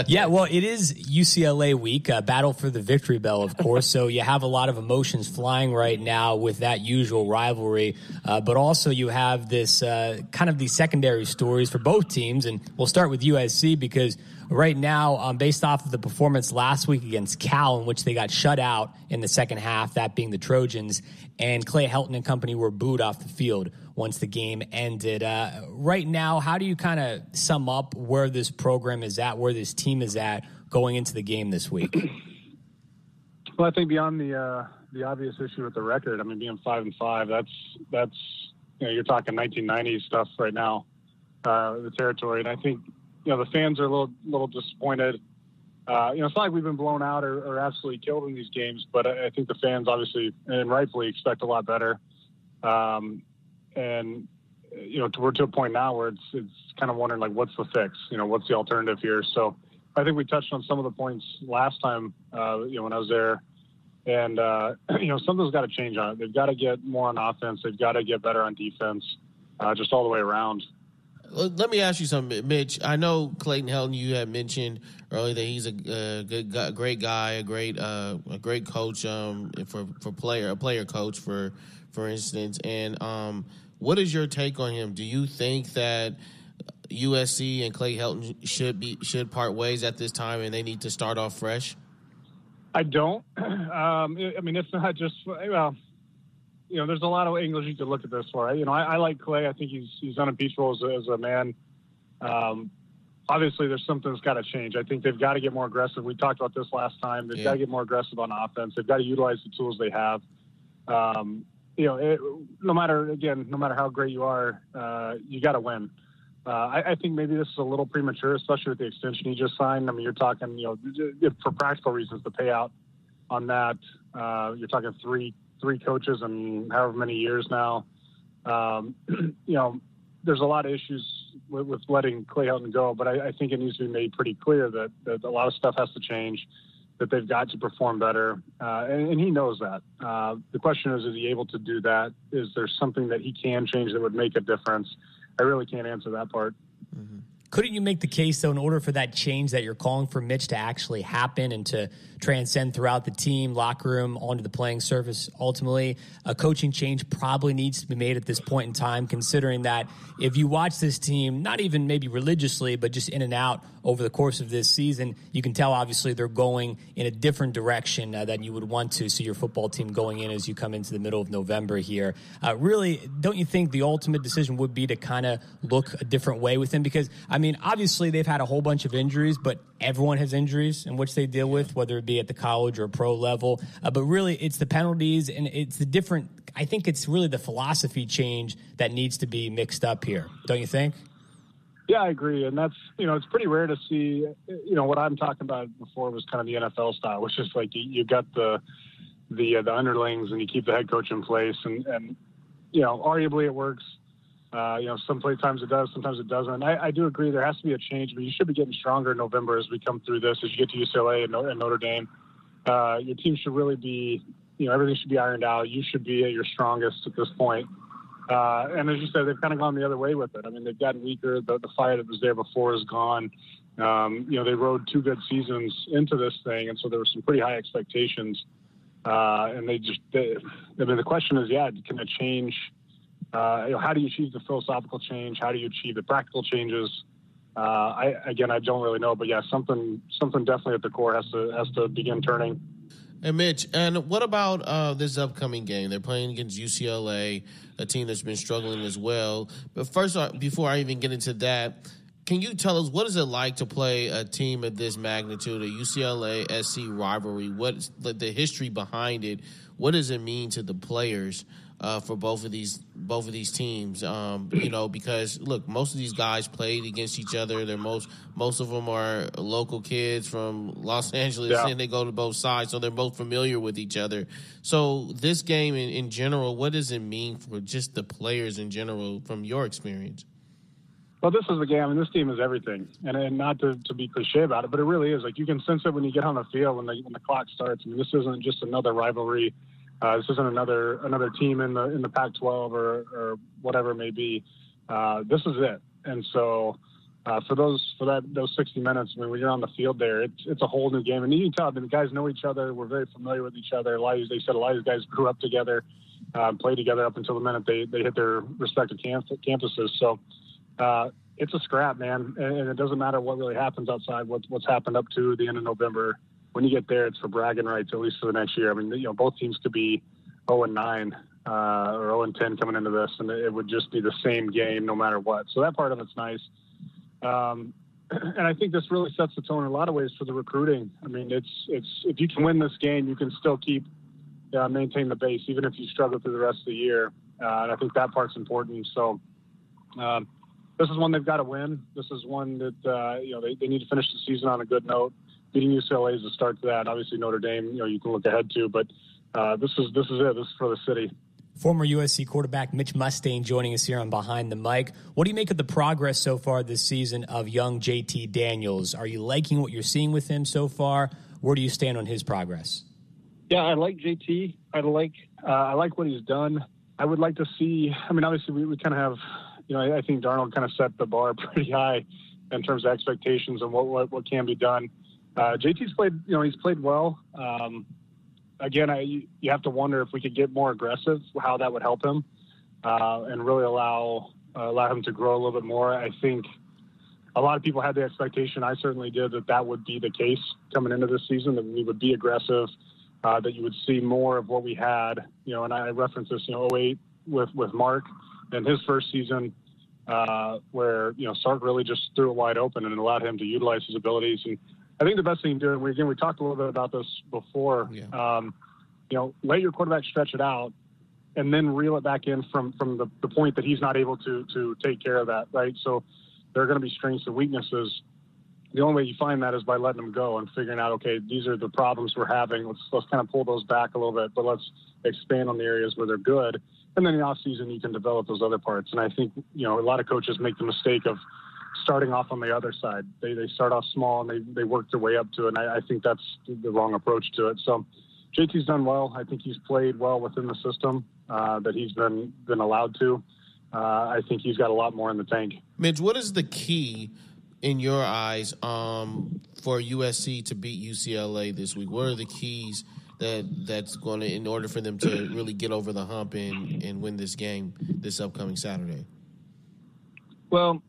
Speaker 11: Yeah, well, it is UCLA week, battle for the victory bell, of course. So you have a lot of emotions flying right now with that usual rivalry. But also you have this kind of these secondary stories for both teams. And we'll start with USC because right now, based off of the performance last week against Cal, in which they got shut out in the second half, that being the Trojans, and Clay Helton and company were booed off the field once the game ended. Right now, how do you kind of sum up where this program is at, where this team is at going into the game this week?
Speaker 29: Well, I think beyond the obvious issue with the record, I mean, being 5-5, that's you're talking 1990s stuff right now, the territory. And I think the fans are a little disappointed. It's not like we've been blown out or absolutely killed in these games, but I think the fans obviously and rightfully expect a lot better. And we're to a point now where it's kind of wondering, like, what's the fix? What's the alternative here? So I think we touched on some of the points last time, when I was there. And, something's got to change on it. They've got to get more on offense. They've got to get better on defense, just all the way around.
Speaker 12: Let me ask you something, Mitch. I know Clayton Helton, you had mentioned earlier that he's a good guy, great guy, a great coach for a player coach for instance. And what is your take on him? Do you think that USC and Clay Helton should part ways at this time and they need to start off fresh?
Speaker 29: I don't. It's not just there's a lot of angles you could look at this for. I like Clay. I think he's unimpeachable as a man. Obviously, there's something that's got to change. I think they've got to get more aggressive. We talked about this last time. They've got to get more aggressive on offense. They've got to utilize the tools they have. No matter how great you are, you got to win. I think maybe this is a little premature, especially with the extension he just signed. I mean, you're talking, for practical reasons, the payout on that, you're talking three coaches and however many years now. There's a lot of issues with letting Clay Helton go, but I think it needs to be made pretty clear that a lot of stuff has to change, that they've got to perform better, and he knows that. The question is he able to do that? Is there something that he can change that would make a difference? I really can't answer that part.
Speaker 11: Mm-hmm. Couldn't you make the case, though, in order for that change that you're calling for Mitch to actually happen and to transcend throughout the team, locker room, onto the playing surface, ultimately, a coaching change probably needs to be made at this point in time, considering that if you watch this team, not even maybe religiously, but just in and out over the course of this season, you can tell, obviously, they're going in a different direction than you would want to see your football team going in as you come into the middle of November here. Really, don't you think the ultimate decision would be to kind of look a different way with him? Because, obviously they've had a whole bunch of injuries, but everyone has injuries in which they deal with, whether it be at the college or pro level. But really, it's the penalties and it's the different – I think it's really the philosophy change that needs to be mixed up here. Don't you think?
Speaker 29: Yeah, I agree, and that's it's pretty rare to see. What I'm talking about before was kind of the NFL style, which is like you got the underlings and you keep the head coach in place, and arguably it works. Sometimes it does, sometimes it doesn't. I do agree there has to be a change, but you should be getting stronger in November as we come through this. As you get to UCLA and Notre Dame, your team should really be, everything should be ironed out. You should be at your strongest at this point. And as you said, they've kind of gone the other way with it. I mean, they've gotten weaker. The fire that was there before is gone. They rode 2 good seasons into this thing, and so there were some pretty high expectations. And the question is, can it change? How do you achieve the philosophical change? How do you achieve the practical changes? I don't really know, but something definitely at the core has to begin turning.
Speaker 12: And Mitch, and what about this upcoming game? They're playing against UCLA, a team that's been struggling as well. But first, before I even get into that, can you tell us what is it like to play a team of this magnitude, a UCLA-SC rivalry? What's the history behind it? What does it mean to the players for both of these teams? Because look, most of these guys played against each other. Most of them are local kids from Los Angeles, and they go to both sides, so they're both familiar with each other. So this game in general, what does it mean for just the players in general from your experience?
Speaker 29: Well, this is the game. I mean, this team is everything, and not to be cliche about it, but it really is. Like, you can sense it when you get on the field when the clock starts. I mean, this isn't just another rivalry. This isn't another team in the Pac-12 or whatever it may be. This is it. And so for those 60 minutes, I mean, when you're on the field there, it's a whole new game. And you can tell, I mean, the guys know each other. We're very familiar with each other. They said a lot of these guys grew up together, played together up until the minute they hit their respective campuses. So it's a scrap, man. And it doesn't matter what really happens outside, what's happened up to the end of November. When you get there, it's for bragging rights, at least for the next year. I mean, both teams could be 0-9 or 0-10 coming into this, and it would just be the same game no matter what. So that part of it's nice. And I think this really sets the tone in a lot of ways for the recruiting. I mean, it's if you can win this game, you can still maintain the base, even if you struggle through the rest of the year. And I think that part's important. So this is one they've got to win. This is one that they need to finish the season on a good note. Beating UCLA is the start to that. Obviously, Notre Dame, you can look ahead to, but this is it. This is for the city.
Speaker 11: Former USC quarterback Mitch Mustain joining us here on Behind the Mic. What do you make of the progress so far this season of young JT Daniels? Are you liking what you're seeing with him so far? Where do you stand on his progress?
Speaker 29: Yeah, I like JT. I like what he's done. I would like to see. I mean, obviously, we kind of have. I think Darnold kind of set the bar pretty high in terms of expectations and what can be done. JT's played, he's played well. Again, you have to wonder if we could get more aggressive, how that would help him, and really allow him to grow a little bit more. I think a lot of people had the expectation, I certainly did, that would be the case coming into this season, that we would be aggressive, that you would see more of what we had, and I referenced this, 08 with Mark and his first season, where, Sark really just threw it wide open and allowed him to utilize his abilities. And I think the best thing to do, and we talked a little bit about this before, let your quarterback stretch it out and then reel it back in from the point that he's not able to take care of that, right? So there are going to be strengths and weaknesses. The only way you find that is by letting them go and figuring out, okay, these are the problems we're having. Let's kind of pull those back a little bit, but let's expand on the areas where they're good. And then in the off season, you can develop those other parts. And I think, a lot of coaches make the mistake of starting off on the other side. They start off small and they work their way up to it. And I think that's the wrong approach to it. So JT's done well. I think he's played well within the system that he's been allowed to. I think he's got a lot more in the tank.
Speaker 12: Mitch, what is the key in your eyes for USC to beat UCLA this week? What are the keys that's going to, in order for them to really get over the hump and win this game this upcoming Saturday?
Speaker 29: Well,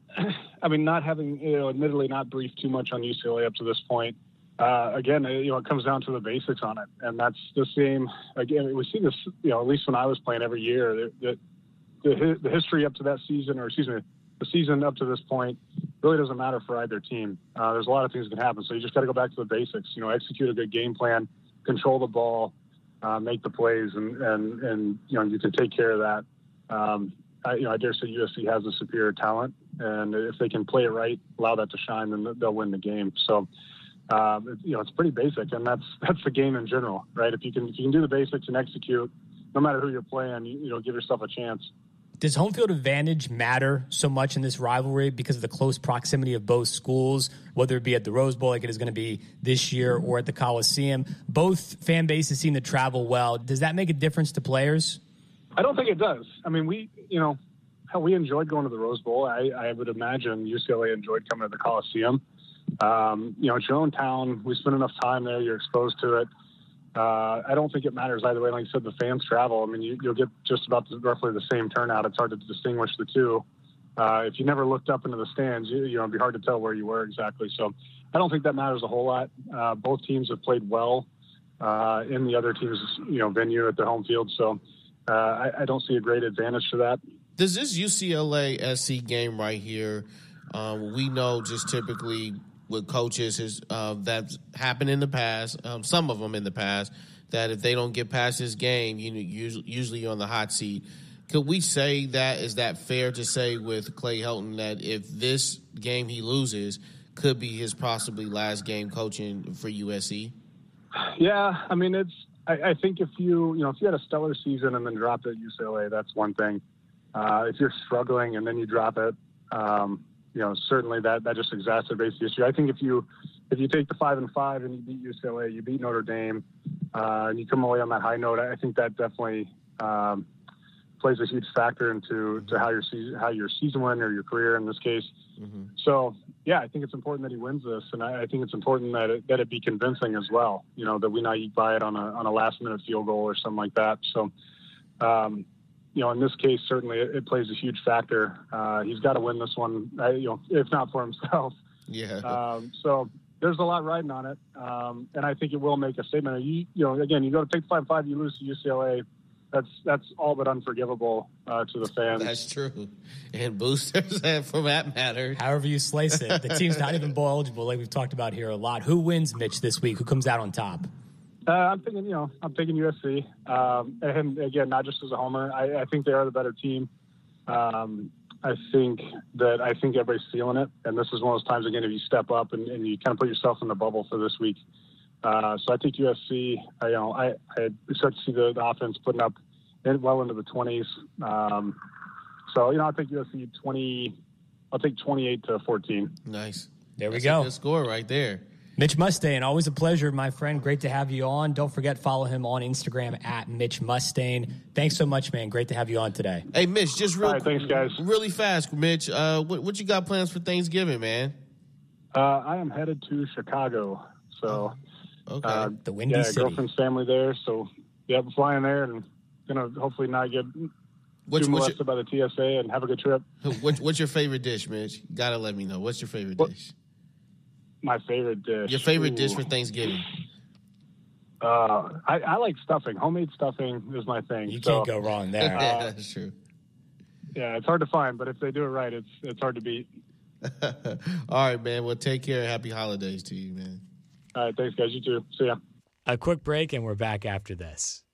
Speaker 29: I mean, not having, admittedly not briefed too much on UCLA up to this point. Again, it comes down to the basics on it. And that's the same, again, we see this, at least when I was playing every year, the history up to that season, the season up to this point really doesn't matter for either team. There's a lot of things that can happen. So you just got to go back to the basics, execute a good game plan, control the ball, make the plays, and you can take care of that. I dare say USC has a superior talent, And if they can play it right, allow that to shine, then they'll win the game. So, it's pretty basic, and that's the game in general, right? If you can do the basics and execute, no matter who you're playing, give yourself a chance.
Speaker 11: Does home field advantage matter so much in this rivalry because of the close proximity of both schools, whether it be at the Rose Bowl like it is going to be this year or at the Coliseum? Both fan bases seem to travel well. Does that make a difference to players?
Speaker 29: I don't think it does. I mean, we enjoyed going to the Rose Bowl. I would imagine UCLA enjoyed coming to the Coliseum. It's your own town. We spend enough time there. You're exposed to it. I don't think it matters either way. Like you said, the fans travel. I mean, you'll get just about roughly the same turnout. It's hard to distinguish the two. If you never looked up into the stands, it'd be hard to tell where you were exactly. So I don't think that matters a whole lot. Both teams have played well in the other team's venue at the home field. So I don't see a great advantage to that.
Speaker 12: Does this UCLA SC game right here, we know just typically with coaches that's happened in the past, some of them in the past, that if they don't get past this game, usually you're on the hot seat. Could we say that, is that fair to say with Clay Helton that if this game he loses could be his possibly last game coaching for USC?
Speaker 29: Yeah, I mean, I think if you had a stellar season and then dropped it at UCLA, that's one thing. If you're struggling and then you drop it, certainly that just exacerbates the issue. I think if you take the 5-5 and you beat UCLA, you beat Notre Dame, and you come away on that high note, I think that definitely plays a huge factor into how your season went or your career in this case. Mm-hmm. So yeah, I think it's important that he wins this, and I think it's important that it be convincing as well. That we not eat by it on a last minute field goal or something like that. So. In this case, certainly it plays a huge factor. He's got to win this one, if not for himself.
Speaker 12: Yeah.
Speaker 29: So there's a lot riding on it, and I think it will make a statement. Again, you go to take 5-5, you lose to UCLA. That's all but unforgivable to the fans.
Speaker 12: That's true, and boosters, for that matter.
Speaker 11: However you slice it, the team's not even bowl eligible, like we've talked about here a lot. Who wins, Mitch, this week? Who comes out on top?
Speaker 29: I'm thinking USC. And again, not just as a homer. I think they are the better team. I think everybody's feeling it. And this is one of those times, again, if you step up and you kind of put yourself in the bubble for this week. So I think USC, I start to see the offense putting up well into the 20s. I think USC 20, I'll take 28-14.
Speaker 12: Nice.
Speaker 11: There we
Speaker 12: That's
Speaker 11: go.
Speaker 12: A good score right there.
Speaker 11: Mitch Mustain, always a pleasure, my friend. Great to have you on. Don't forget, follow him on Instagram at Mitch Mustain. Thanks so much, man. Great to have you on today.
Speaker 12: Hey, Mitch, just
Speaker 29: thanks, guys.
Speaker 12: Really fast, Mitch. What you got plans for Thanksgiving, man?
Speaker 29: I am headed to Chicago. So,
Speaker 12: okay.
Speaker 11: The Windy City.
Speaker 29: Girlfriend's family there. So, I'm flying there and gonna hopefully not get too molested by the TSA and have a good trip.
Speaker 12: What's your favorite dish, Mitch? Gotta let me know. What's your favorite dish?
Speaker 29: My favorite dish.
Speaker 12: Your favorite dish for Thanksgiving?
Speaker 29: I like stuffing. Homemade stuffing is my thing.
Speaker 11: You can't go wrong there.
Speaker 12: That's true.
Speaker 29: Yeah, it's hard to find, but if they do it right, it's hard to beat.
Speaker 12: All right, man. Well, take care. Happy holidays to you, man.
Speaker 29: All right, thanks, guys. You too. See ya.
Speaker 11: A quick break, and we're back after this.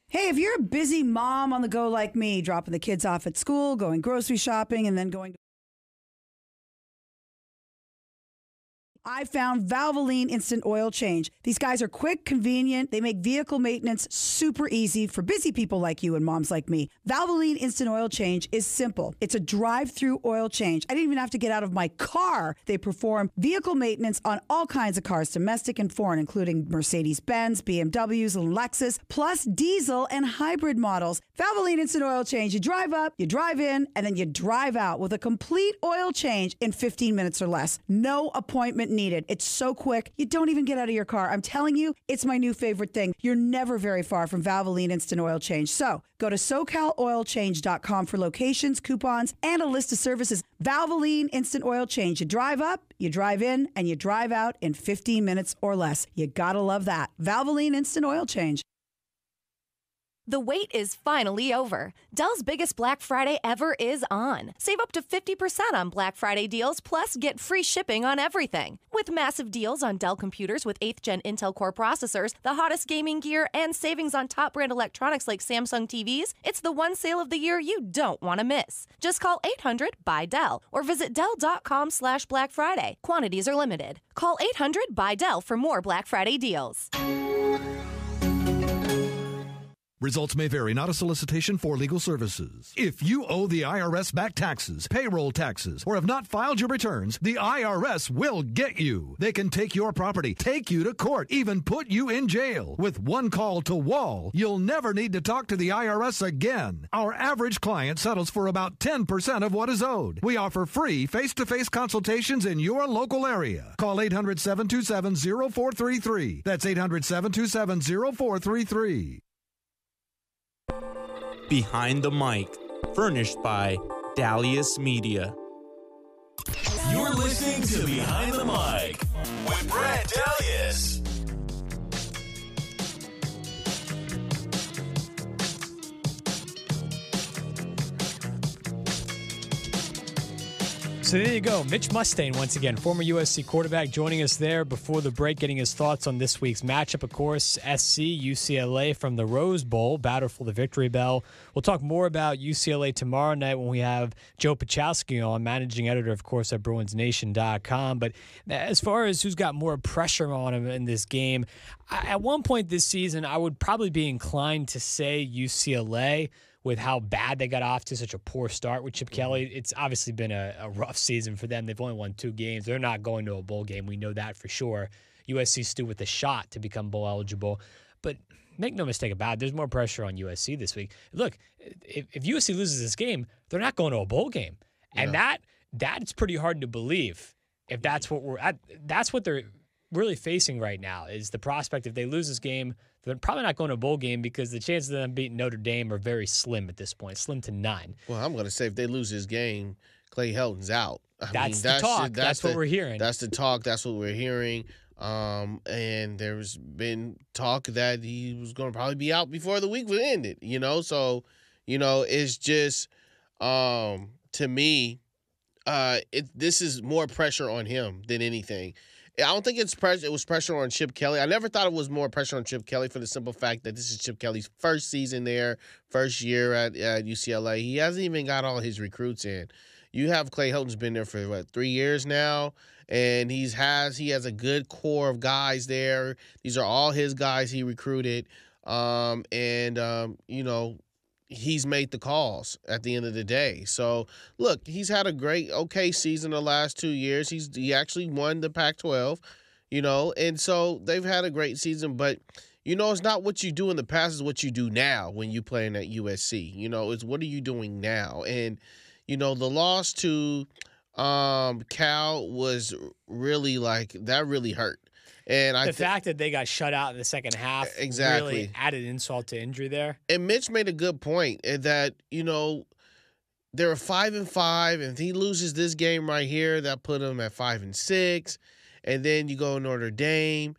Speaker 1: Hey, if you're a busy mom on the go like me, dropping the kids off at school, going grocery shopping, and then going I found Valvoline Instant Oil Change. These guys are quick, convenient. They make vehicle maintenance super easy for busy people like you and moms like me. Valvoline Instant Oil Change is simple. It's a drive-through oil change. I didn't even have to get out of my car. They perform vehicle maintenance on all kinds of cars, domestic and foreign, including Mercedes-Benz, BMWs, and Lexus, plus diesel and hybrid models. Valvoline Instant Oil Change. You drive up, you drive in, and then you drive out with a complete oil change in 15 minutes or less. No appointment needed. It's so quick. You don't even get out of your car. I'm telling you, it's my new favorite thing. You're never very far from Valvoline Instant Oil Change. So go to SoCalOilChange.com for locations, coupons, and a list of services. Valvoline Instant Oil Change. You drive up, you drive in, and you drive out in 15 minutes or less. You gotta love that. Valvoline Instant Oil Change.
Speaker 2: The wait is finally over. Dell's biggest Black Friday ever is on. Save up to 50% on Black Friday deals, plus get free shipping on everything. With massive deals on Dell computers with 8th Gen Intel Core processors, the hottest gaming gear, and savings on top brand electronics like Samsung TVs, it's the one sale of the year you don't want to miss. Just call 800-BUY-DELL or visit Dell.com/Black Friday. Quantities are limited. Call 800-BUY-DELL for more Black Friday deals.
Speaker 4: Results may vary, not a solicitation for legal services. If you owe the IRS back taxes, payroll taxes, or have not filed your returns, the IRS will get you. They can take your property, take you to court, even put you in jail. With one call to Wall, you'll never need to talk to the IRS again. Our average client settles for about 10% of what is owed. We offer free face-to-face consultations in your local area. Call 800-727-0433. That's 800-727-0433.
Speaker 5: Behind the Mic, furnished by Dalius Media.
Speaker 10: You're listening to Behind the Mic with Brad Dalius.
Speaker 11: So there you go. Mitch Mustain, once again, former USC quarterback, joining us there before the break, getting his thoughts on this week's matchup. Of course, SC, UCLA from the Rose Bowl, battle for the victory bell. We'll talk more about UCLA tomorrow night when we have Joe Pachowski on, managing editor, of course, at BruinsNation.com. But as far as who's got more pressure on him in this game, at one point this season, I would probably be inclined to say UCLA, with how bad they got off to such a poor start with Chip Kelly. It's obviously been a rough season for them. They've only won 2 games. They're not going to a bowl game. We know that for sure. USC still with a shot to become bowl eligible. But make no mistake about it, there's more pressure on USC this week. Look, if USC loses this game, they're not going to a bowl game. And that's pretty hard to believe if that's what that's what they're really facing right now, is the prospect if they lose this game, they're probably not going to a bowl game because the chances of them beating Notre Dame are very slim at this point, slim to none.
Speaker 12: Well, I'm going to say if they lose this game, Clay Helton's out.
Speaker 11: That's the talk. That's what we're hearing.
Speaker 12: That's the talk. That's what we're hearing. And there's been talk that he was going to probably be out before the week was ended, So, it's just, to me, this is more pressure on him than anything. I don't think it was pressure on Chip Kelly. I never thought it was more pressure on Chip Kelly for the simple fact that this is Chip Kelly's first season there, first year at UCLA. He hasn't even got all his recruits in. You have Clay Helton's been there for 3 years now, and he has a good core of guys there. These are all his guys he recruited, he's made the calls at the end of the day. So, look, he's had a okay season the last 2 years. He actually won the Pac-12, and so they've had a great season. But, it's not what you do in the past, it's what you do now when you're playing at USC. It's what are you doing now? And, the loss to Cal was really that really hurt. And
Speaker 11: the fact that they got shut out in the second half really added insult to injury there.
Speaker 12: And Mitch made a good point that, they're 5-5, and if he loses this game right here, that put him at 5-6. And then you go Notre Dame,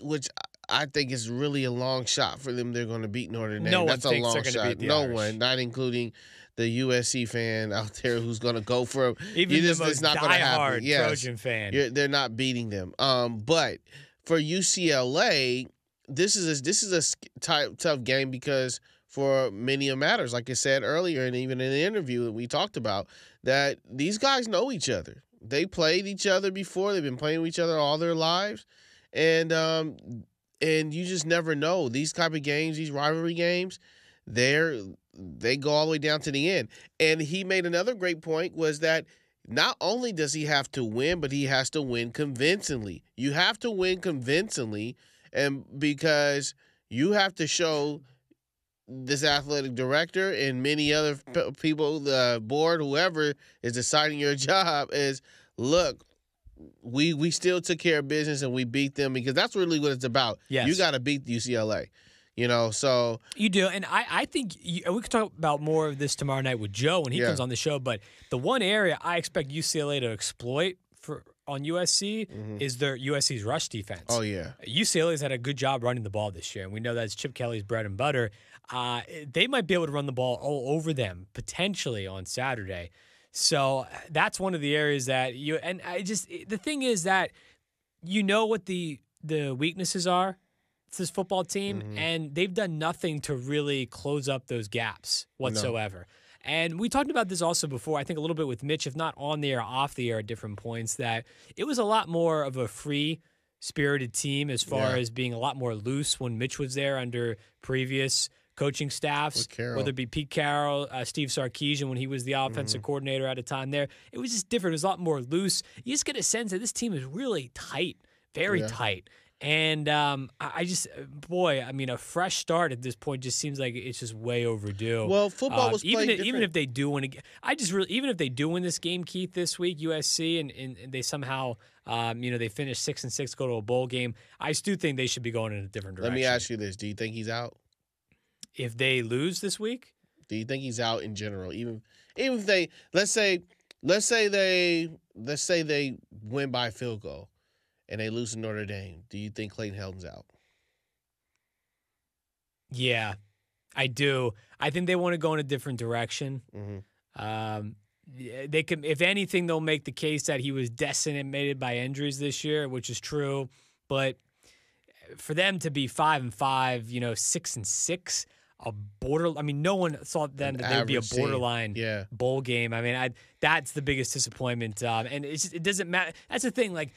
Speaker 12: which I think is really a long shot for them. They're going to beat Notre Dame. That's a long shot. No one, not including the USC fan out there who's going to go for them.
Speaker 11: Even the most diehard Trojan fan.
Speaker 12: They're not beating them. But for UCLA, this is a tough game because for many it matters. Like I said earlier, and even in the interview that we talked about, that these guys know each other. They played each other before. They've been playing with each other all their lives. And you just never know. These type of games, these rivalry games, they go all the way down to the end. And he made another great point was that not only does he have to win, but he has to win convincingly. You have to win convincingly, and because you have to show this athletic director and many other people, the board, whoever is deciding your job, is, look, we still took care of business and we beat them, because that's really what it's about.
Speaker 11: Yes.
Speaker 12: You got to beat UCLA. So
Speaker 11: you do, and I think we could talk about more of this tomorrow night with Joe when he comes on the show. But the one area I expect UCLA to exploit on USC is their USC's rush defense.
Speaker 12: Oh, yeah.
Speaker 11: UCLA's had a good job running the ball this year, and we know that's Chip Kelly's bread and butter. They might be able to run the ball all over them potentially on Saturday. So that's one of the areas that the thing is that you know what the weaknesses are to this football team, and they've done nothing to really close up those gaps whatsoever. No. And we talked about this also before, I think a little bit with Mitch, if not on the air, off the air at different points, that it was a lot more of a free-spirited team as far as being a lot more loose when Mitch was there under previous coaching staffs, whether it be Pete Carroll, Steve Sarkisian when he was the offensive coordinator at a time there. It was just different. It was a lot more loose. You just get a sense that this team is really tight, very tight. And a fresh start at this point just seems like it's just way overdue.
Speaker 12: Well, football was played different.
Speaker 11: Even if they do win, even if they do win this game, Keith, this week, USC, and they somehow, they finish 6-6, go to a bowl game, I still think they should be going in a different direction.
Speaker 12: Let me ask you this: do you think he's out?
Speaker 11: If they lose this week,
Speaker 12: do you think he's out in general? Even if they let's say they win by field goal. And they lose to Notre Dame, do you think Clayton Helton's out?
Speaker 11: Yeah, I do. I think they want to go in a different direction. They can, if anything, they'll make the case that he was decimated by injuries this year, which is true. But for them to be 5-5, 6-6, no one thought then that there would be a borderline bowl game. I mean, that's the biggest disappointment. And it doesn't matter. That's the thing, like,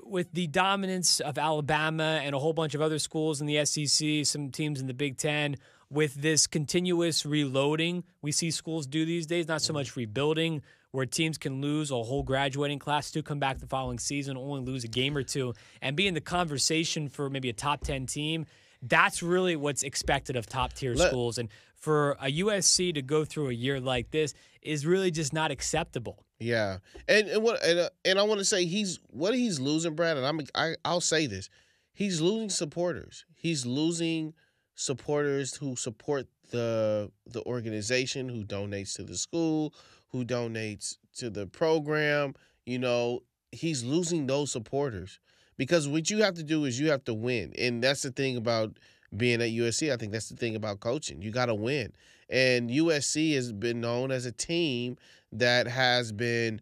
Speaker 11: with the dominance of Alabama and a whole bunch of other schools in the SEC, some teams in the Big Ten, with this continuous reloading we see schools do these days, not so much rebuilding, where teams can lose a whole graduating class to come back the following season, only lose a game or two, and be in the conversation for maybe a top 10 team. That's really what's expected of top-tier schools. And for a USC to go through a year like this is really just not acceptable.
Speaker 12: Yeah, and I want to say he's losing, Brad. And I'll say this: he's losing supporters. He's losing supporters who support the organization, who donates to the school, who donates to the program. He's losing those supporters because what you have to do is you have to win, and that's the thing about being at USC. I think that's the thing about coaching. You got to win, and USC has been known as a team that has been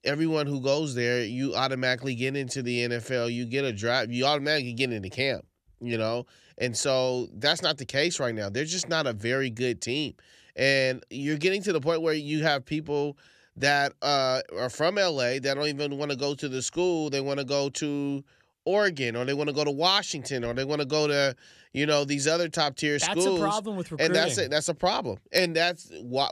Speaker 12: everyone who goes there, you automatically get into the NFL. You get a draft. You automatically get into camp, And so that's not the case right now. They're just not a very good team. And you're getting to the point where you have people that are from L.A. that don't even want to go to the school. They want to go to Oregon, or they want to go to Washington, or they want to go to, these other top-tier schools.
Speaker 11: That's a problem with recruiting.
Speaker 12: And that's a problem. And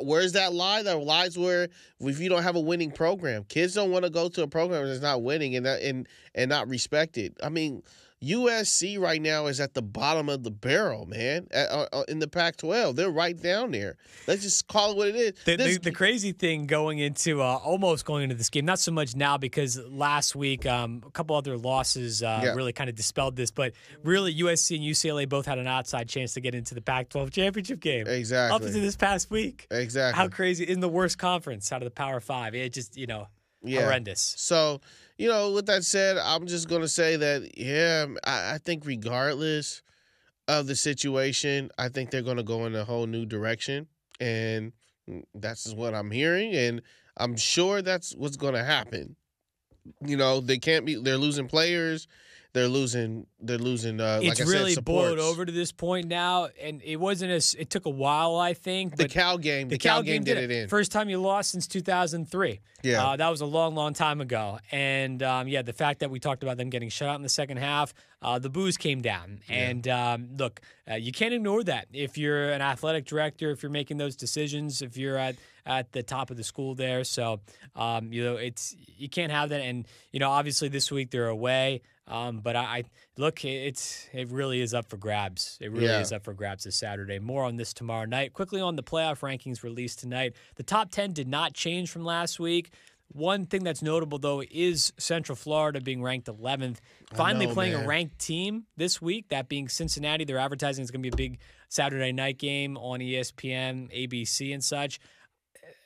Speaker 12: where's that lie? That lies where if you don't have a winning program. Kids don't want to go to a program that's not winning and not respected. I mean, USC right now is at the bottom of the barrel, man, in the Pac-12. They're right down there. Let's just call it what it is.
Speaker 11: The crazy thing almost going into this game, not so much now because last week a couple other losses really kind of dispelled this, but really USC and UCLA both had an outside chance to get into the Pac-12 championship game.
Speaker 12: Exactly.
Speaker 11: Up until this past week.
Speaker 12: Exactly.
Speaker 11: How crazy. In the worst conference out of the Power Five. It just, horrendous.
Speaker 12: So, with that said, I'm just going to say that, I think regardless of the situation, I think they're going to go in a whole new direction. And that's what I'm hearing. And I'm sure that's what's going to happen. They're losing players. They're losing.
Speaker 11: It's really boiled over to this point now, and it wasn't it took a while, I think.
Speaker 12: The Cal game. The Cal game did it in.
Speaker 11: First time you lost since 2003.
Speaker 12: Yeah,
Speaker 11: that was a long, long time ago. And the fact that we talked about them getting shut out in the second half, the booze came down. And look, you can't ignore that if you're an athletic director, if you're making those decisions, if you're at the top of the school there. So you can't have that. And obviously this week they're away. But it really is up for grabs. It really is up for grabs this Saturday. More on this tomorrow night. Quickly on the playoff rankings released tonight. The top 10 did not change from last week. One thing that's notable, though, is Central Florida being ranked 11th. Finally playing a ranked team this week, that being Cincinnati. They're advertising it's going to be a big Saturday night game on ESPN, ABC, and such.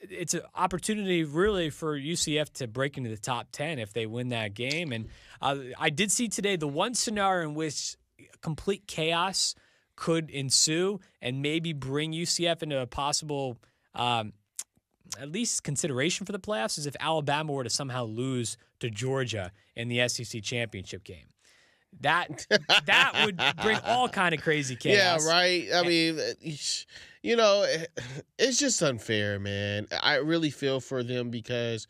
Speaker 11: it's an opportunity really for UCF to break into the top 10 if they win that game. And I did see today the one scenario in which complete chaos could ensue and maybe bring UCF into a possible at least consideration for the playoffs is if Alabama were to somehow lose to Georgia in the SEC championship game. That would bring all kind of crazy chaos.
Speaker 12: Yeah, right. I mean, you know, it's just unfair, man. I really feel for them because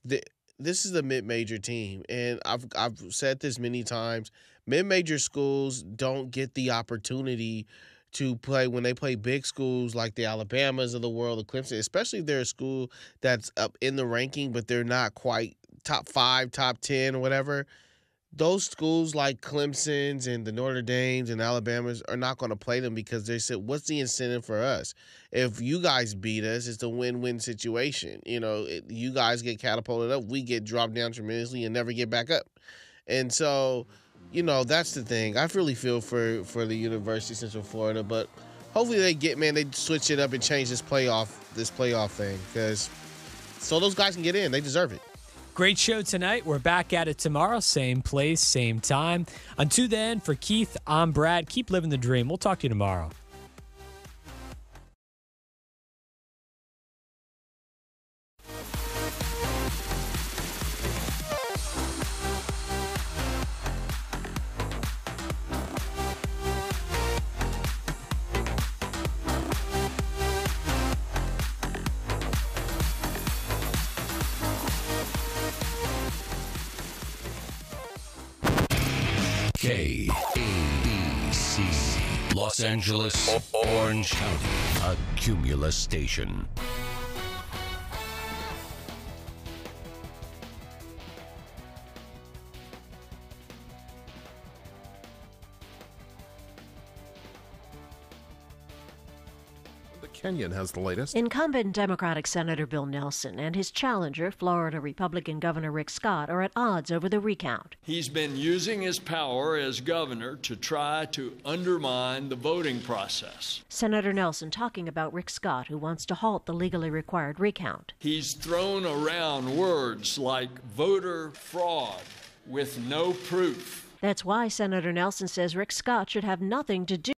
Speaker 12: this is a mid-major team, and I've said this many times. Mid-major schools don't get the opportunity to play when they play big schools like the Alabamas of the world, the Clemson, especially if they're a school that's up in the ranking, but they're not quite top 5, top 10, or whatever. Those schools like Clemson's and the Notre Dames and Alabamas are not going to play them because they said, what's the incentive for us? If you guys beat us, it's a win-win situation. You know, you guys get catapulted up, we get dropped down tremendously and never get back up. And so, you know, that's the thing. I really feel for the University of Central Florida, but hopefully they switch it up and change this playoff thing because so those guys can get in. They deserve it.
Speaker 11: Great show tonight. We're back at it tomorrow. Same place, same time. Until then, for Keith, I'm Brad. Keep living the dream. We'll talk to you tomorrow.
Speaker 7: KABC, Los Angeles, Orange County, a Cumulus station.
Speaker 9: Kenyon has the latest.
Speaker 13: Incumbent Democratic Senator Bill Nelson and his challenger, Florida Republican Governor Rick Scott, are at odds over the recount.
Speaker 14: He's been using his power as governor to try to undermine the voting process.
Speaker 13: Senator Nelson talking about Rick Scott, who wants to halt the legally required recount.
Speaker 14: He's thrown around words like voter fraud with no proof.
Speaker 13: That's why Senator Nelson says Rick Scott should have nothing to do